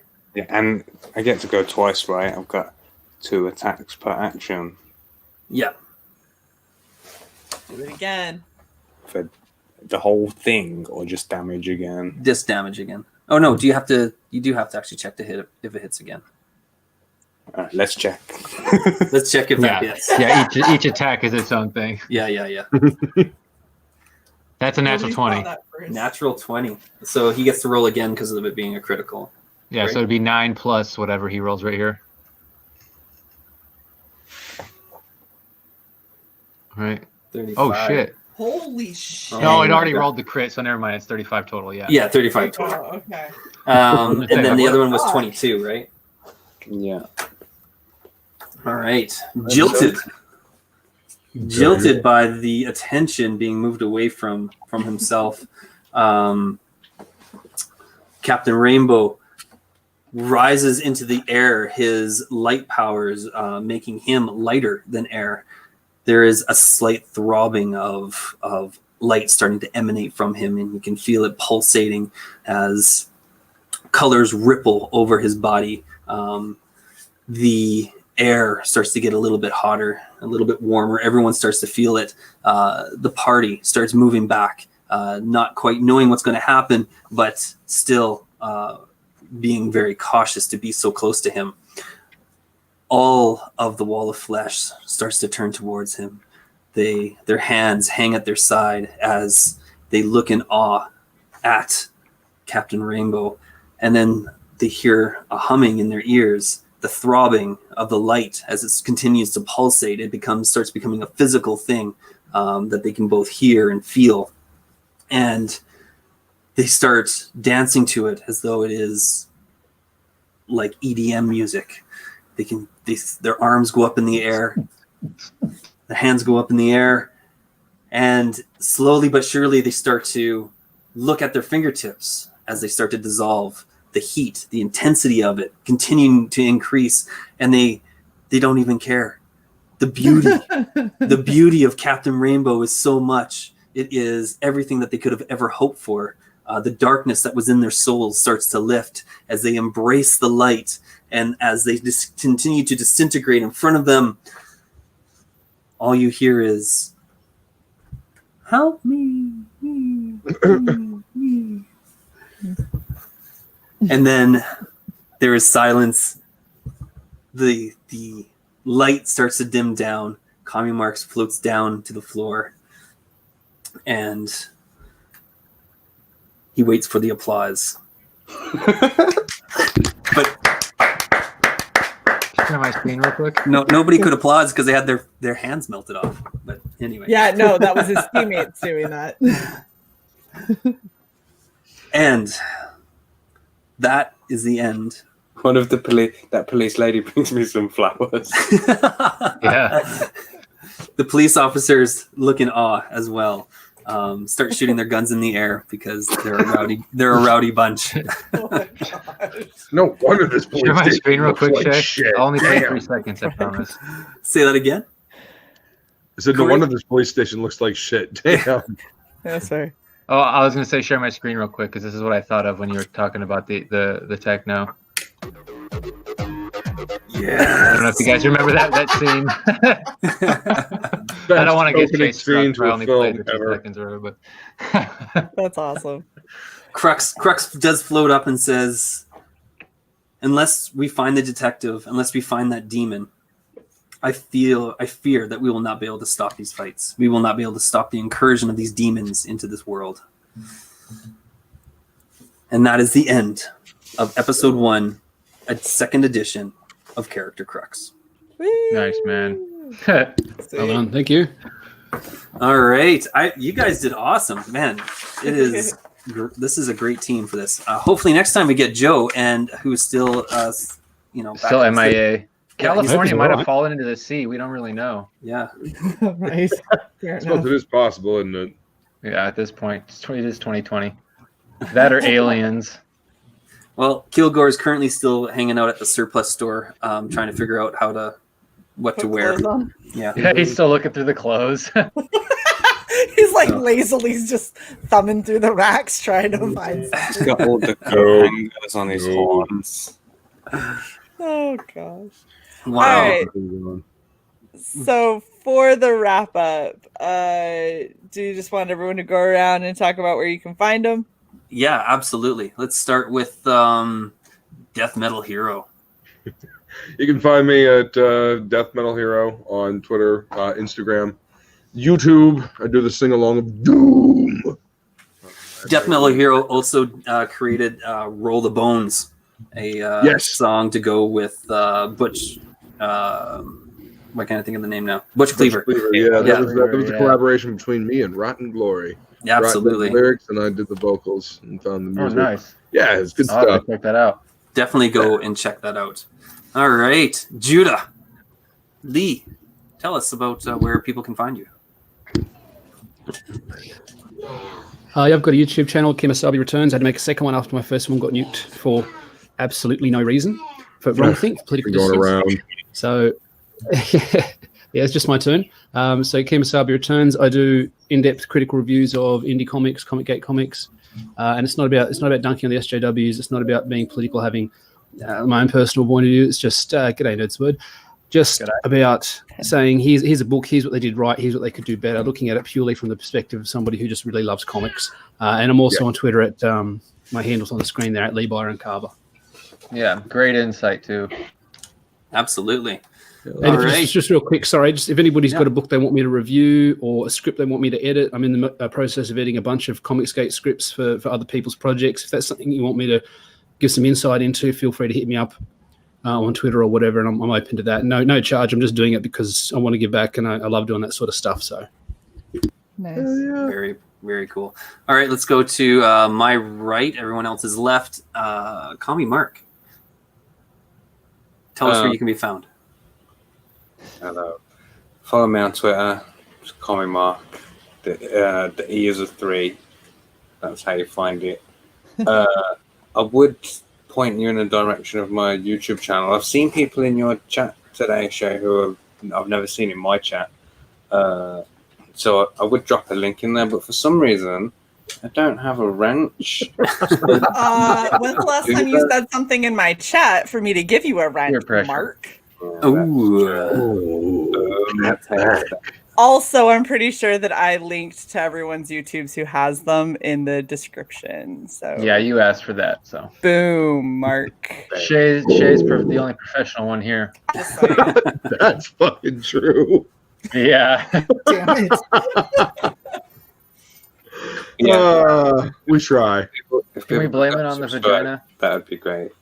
and I get to go twice, right? I've got 2 attacks per action yeah. Do it again. for the whole thing, or just damage again. This damage again. Oh no, you do have to actually check to hit if it hits again. All right, let's check. Let's check if that Yeah, hits. yeah. Each attack is its own thing. Yeah. That's a natural Nobody thought 20. that first. Natural 20. So he gets to roll again because of it being a critical. Yeah, so it'd be 9 plus whatever he rolls right here. All right. 35. Oh shit. Holy shit. No, it already rolled the crit, so never mind. It's 35 total. Yeah. Yeah, 35 total. Oh, okay. And then the other one was 22, right? Yeah. All right. Jilted. Jilted by the attention being moved away from himself. Captain Rainbow rises into the air, his light powers making him lighter than air. There is a slight throbbing of light starting to emanate from him, and you can feel it pulsating as colors ripple over his body. The air starts to get a little bit hotter, a little bit warmer. Everyone starts to feel it. The party starts moving back, not quite knowing what's going to happen, but still being very cautious to be so close to him. All of the wall of flesh starts to turn towards him. Their hands hang at their side as they look in awe at Captain Rainbow. And then they hear a humming in their ears, the throbbing of the light as it continues to pulsate. It starts becoming a physical thing that they can both hear and feel. And they start dancing to it as though it is like EDM music. Their arms go up in the air, their hands go up in the air, and slowly but surely they start to look at their fingertips as they start to dissolve. The heat, the intensity of it continuing to increase, and they don't even care. The beauty of Captain Rainbow is so much. It is everything that they could have ever hoped for. The darkness that was in their souls starts to lift as they embrace the light, and as they continue to disintegrate in front of them, all you hear is, "Help me, me, me, me." And then there is silence. The light starts to dim down. Kami Marks floats down to the floor, and he waits for the applause. But Can I screen real quick? nobody could applaud because they had their hands melted off. But anyway. Yeah, no, that was his teammates doing that. And that is the end. One of that police lady brings me some flowers. Yeah. The police officers look in awe as well. Start shooting their guns in the air because they're a rowdy bunch. Oh my gosh. No wonder this police Share my station screen real looks quick, like Shae. shit. I'll only take Damn. 3 seconds, I promise. Say that again. I said, no wonder this police station looks like shit. Damn. That's fair. Oh, I was going to say share my screen real quick because this is what I thought of when you were talking about the techno. Yeah. I don't know if you guys remember that scene. I don't want to get Opening chased. scene I to a only played film the 2 ever. seconds or whatever, but That's awesome. Crux does float up and says, "Unless we find the detective, unless we find that demon, I fear that we will not be able to stop these fights. We will not be able to stop the incursion of these demons into this world." And that is the end of episode 1, a 2nd edition of Character Crux. nice, man. Well done. Thank you. All right, you guys did awesome, man. It is. This is a great team for this. Hopefully, next time we get Joe, and who's still, back Still on stage. MIA. California Yeah, might have alright. fallen into the sea. We don't really know. Yeah. Right. Fair I suppose enough. it is possible, isn't it? Yeah, at this point, it is 2020. That or aliens. Well, Killgore is currently still hanging out at the surplus store, trying to figure out what to Put wear. clothes on. Yeah. Yeah, he's still looking through the clothes. He's like Oh. lazily just thumbing through the racks trying to find He's something. got all the fingers on his horns. Oh gosh. Wow. All right. So for the wrap up, do you just want everyone to go around and talk about where you can find them? Yeah, absolutely. Let's start with Death Metal Hero. You can find me at Death Metal Hero on Twitter, Instagram, YouTube. I do the sing along of Doom. Death Metal Hero also created Roll the Bones, a Yes. song to go with Butch Why can't I think of the name now? Butch Cleaver. Yeah, that was a Yeah. collaboration between me and Rotten Glory. Yeah, absolutely. Rotten did the lyrics and I did the vocals and found the Oh, music. nice. Yeah, it's good I'll have stuff. to check that out. Definitely go and check that out. All right, Judah, Lee, tell us about where people can find you. I've got a YouTube channel, Kemosabe Returns. I had to make a second one after my first one got nuked for absolutely no reason, for wrong thing, for political Going distance. around. So, yeah, it's just my turn. So Kemosabe Returns. I do in-depth critical reviews of indie comics, Comic Gate comics, and it's not about dunking on the SJWs. It's not about being political, having my own personal point of view. It's just g'day Nerdsword. Just about saying here's a book, here's what they did right, here's what they could do better. Looking at it purely from the perspective of somebody who just really loves comics. And I'm also on Twitter at my handle's on the screen there at leebyroncarver. Yeah, great insight too. Absolutely. And just real quick, sorry, just if anybody's got a book they want me to review or a script they want me to edit, I'm in the process of editing a bunch of Comicsgate scripts for other people's projects. If that's something you want me to give some insight into, feel free to hit me up on Twitter or whatever, and I'm open to that. No charge. I'm just doing it because I want to give back, and I love doing that sort of stuff. So, Nice. Very, very cool. All right, let's go to my right. Everyone else is left. Call me Mark. Tell us where you can be found. Hello. Follow me on Twitter. Just call me Mark. The E is a 3. That's how you find it. I would point you in the direction of my YouTube channel. I've seen people in your chat today, Shae, who I've never seen in my chat. So I would drop a link in there, but for some reason, I don't have a wrench. When's the last time you said something in my chat for me to give you a wrench, Mark? Also, I'm pretty sure that I linked to everyone's YouTubes who has them in the description. So Yeah, you asked for that, so. boom, Mark. Shae's the only professional one here. Just saying. That's fucking true. Yeah. Damn it. We try. Can we blame it on the vagina? That would be great.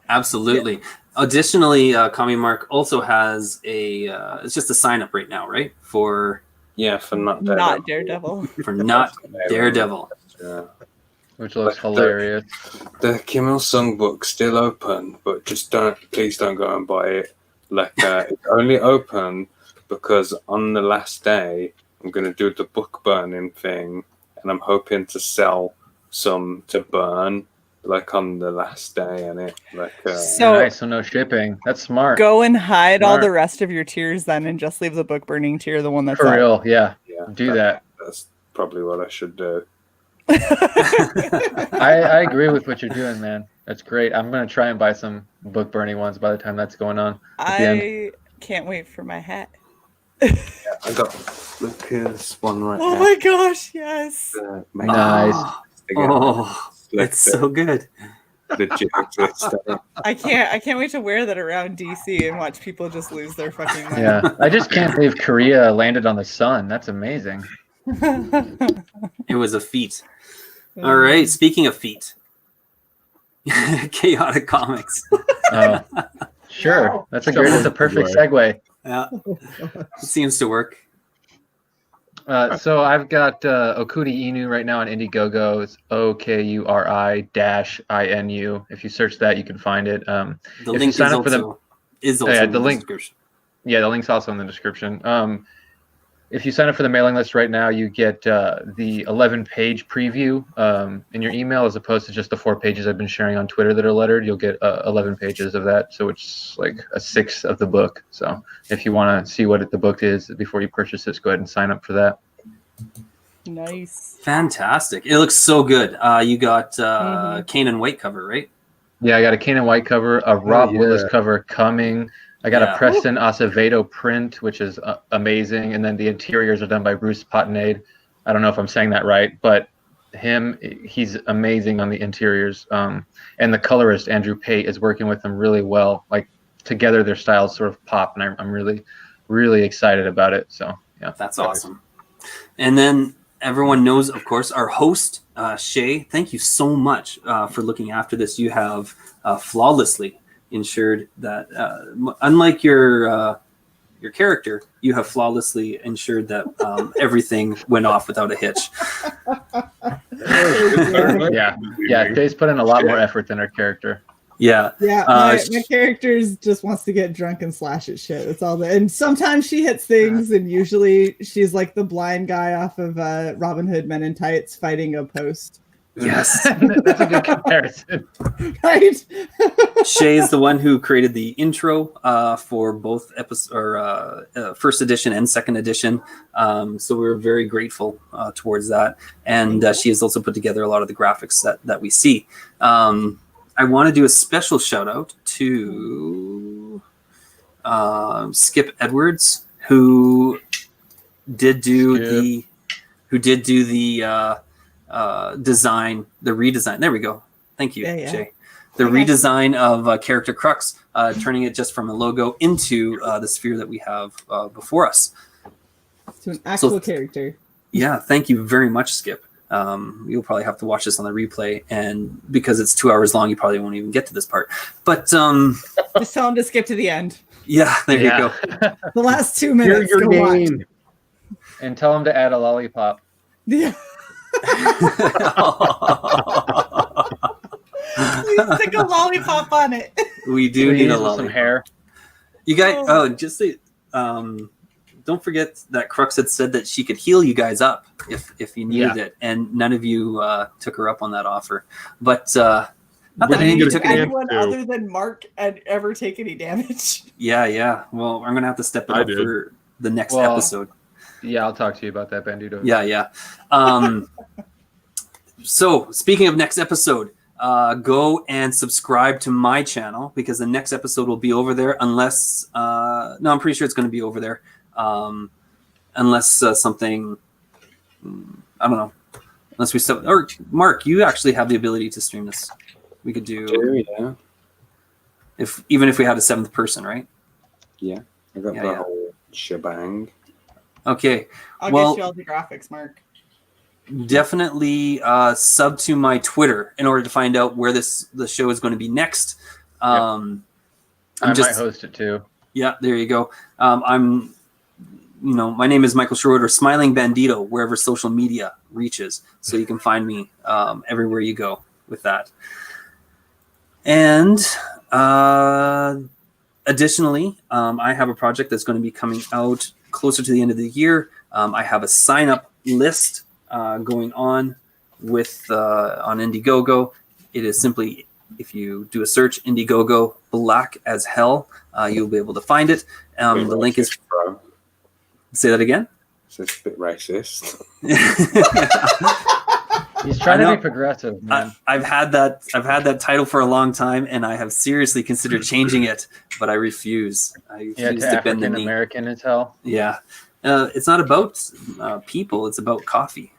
Absolutely. Additionally, Kami Mark also has it's just a sign up right now, right? For Not Daredevil. For Not Daredevil. Yeah. Which looks hilarious. The Kim Il-sung book's still open, but please don't go and buy it. It's only open because on the last day I'm going to do the book burning thing, and I'm hoping to sell some to burn on the last day, and So nice, so no shipping. That's smart. Go and hide all Smart. the rest of your tiers then, and just leave the book burning tier, the one that's For up. real, yeah. Do that. That's probably what I should do. I agree with what you're doing, man. That's great. I'm gonna try and buy some book burning ones by the time that's going on. At the end. I can't wait for my hat. I got this one right Oh here. my gosh, yes. Nice. Oh, it's so good. Legit exists. I can't wait to wear that around DC and watch people just lose their fucking mind. Yeah, I just can't believe Korea landed on the sun. That's amazing. It was a feat. All right. Speaking of feet, Chaotic Comics. Sure. That's a perfect segue. Yeah, it seems to work. So I've got Ikuri-Inu right now on Indiegogo. It's OKURI-INU. If you search that, you can find it. The if link you sign up for is also in the link. description. Yeah, the link's also in the description. If you sign up for the mailing list right now, you get the 11-page preview in your email, as opposed to just the 4 pages I've been sharing on Twitter that are lettered. You'll get 11 pages of that, so it's like a sixth of the book. So if you want to see what the book is before you purchase this, go ahead and sign up for that. Nice. Fantastic. It looks so good. You got Kanan White cover, right? Yeah, I got a Kanan White cover, a Rob Willis cover coming. I got a Preston Acevedo print, which is amazing. And then the interiors are done by Bruce Pottenade. I don't know if I'm saying that right, but he's amazing on the interiors. And the colorist, Andrew Pate, is working with them really well. Like, together their styles sort of pop, and I'm really, really excited about it. So, yeah. That's awesome. And then everyone knows, of course, our host, Shae. Thank you so much for looking after this. You have flawlessly ensured that unlike your your character, you have flawlessly ensured that everything went off without a hitch. Yeah. Faye's put in a lot more effort than her character. Yeah. Yeah, my character just wants to get drunk and slash at shit. That's all. And sometimes she hits things, and usually she's like the blind guy off of Robin Hood Men in Tights fighting a post. Yes. That's a good comparison. Right? Shae is the one who created the intro for both first edition and second edition. So we're very grateful towards that. And she has also put together a lot of the graphics that we see. I want to do a special shout out to Skip Edwards, who did do the design, the redesign. There we go. Thank you, Shae. The redesign of Character Crux, turning it just from a logo into the sphere that we have before us. To an actual character. Yeah, thank you very much, Skip. You'll probably have to watch this on the replay, and because it's 2 hours long, you probably won't even get to this part. But just tell him to skip to the end. Yeah, there you go. The last 2 minutes. Your name. Watch. And tell him to add a lollipop. Yeah. Please stick a lollipop on it. We do need a lollipop. Some hair. You guys, just say, don't forget that Crux had said that she could heal you guys up if you needed it, and none of you took her up on that offer. But not that Did took anyone other than Mark had ever take any damage? Yeah. Well, I'm gonna have to step it up for the next episode. Yeah, I'll talk to you about that, Bandito. Yeah. So speaking of next episode, go and subscribe to my channel, because the next episode will be over there, unless no, I'm pretty sure it's going to be over there, unless something, I don't know, unless we step, or Mark, you actually have the ability to stream this. We could do, even if we had a 7th person, right? Yeah, I got the whole shebang. Okay, I'll get you all the graphics, Mark. Definitely sub to my Twitter in order to find out where the show is going to be next. I might host it too. Yeah, there you go. My name is Michael Schroeder, Smilingbandito, wherever social media reaches. So you can find me everywhere you go with that. And additionally, I have a project that's going to be coming out closer to the end of the year. I have a sign-up list going on with on Indiegogo. It is simply, if you do a search, Indiegogo Black as Hell, you'll be able to find it. The link is. Bro. Say that again. It's a bit racist. He's trying to be progressive, man. I've had that title for a long time, and I have seriously considered changing it, but I refuse. I refuse to bend the knee. African-American as hell. Yeah, it's not about people; it's about coffee.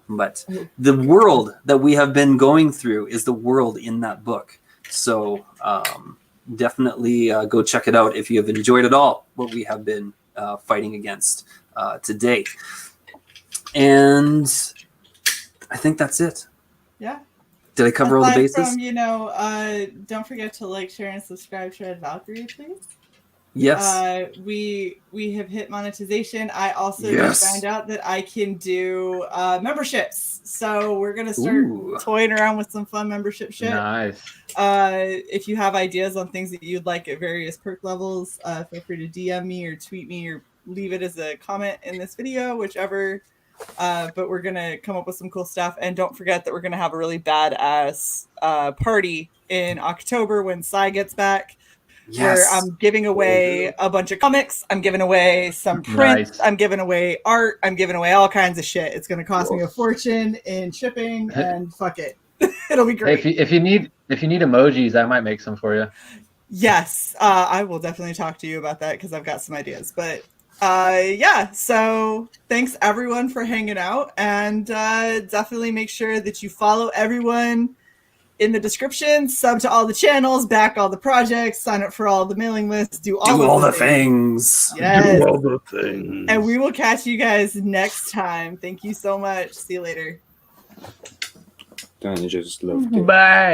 But the world that we have been going through is the world in that book. So definitely go check it out if you have enjoyed at all what we have been fighting against today. And I think that's it. Yeah. Did I cover all the bases? From, don't forget to like, share, and subscribe to Valkyrie, please. Yes. We have hit monetization. I also just found out that I can do memberships. So we're gonna start toying around with some fun membership shit. Nice. If you have ideas on things that you'd like at various perk levels, feel free to DM me or tweet me or leave it as a comment in this video, whichever. But we're gonna come up with some cool stuff, and don't forget that we're gonna have a really badass party in October when Sai gets back. Yes. Where I'm giving away a bunch of comics, I'm giving away some print, I'm giving away art, I'm giving away all kinds of shit. It's gonna cost me a fortune in shipping, and fuck it. It'll be great. Hey, if you need emojis, I might make some for you. Yes, I will definitely talk to you about that because I've got some ideas. But so thanks everyone for hanging out, and definitely make sure that you follow everyone in the description, sub to all the channels, back all the projects, sign up for all the mailing lists, do all the things. Yes. Do all the things. And we will catch you guys next time. Thank you so much. See you later. Don't you just love it? Bye.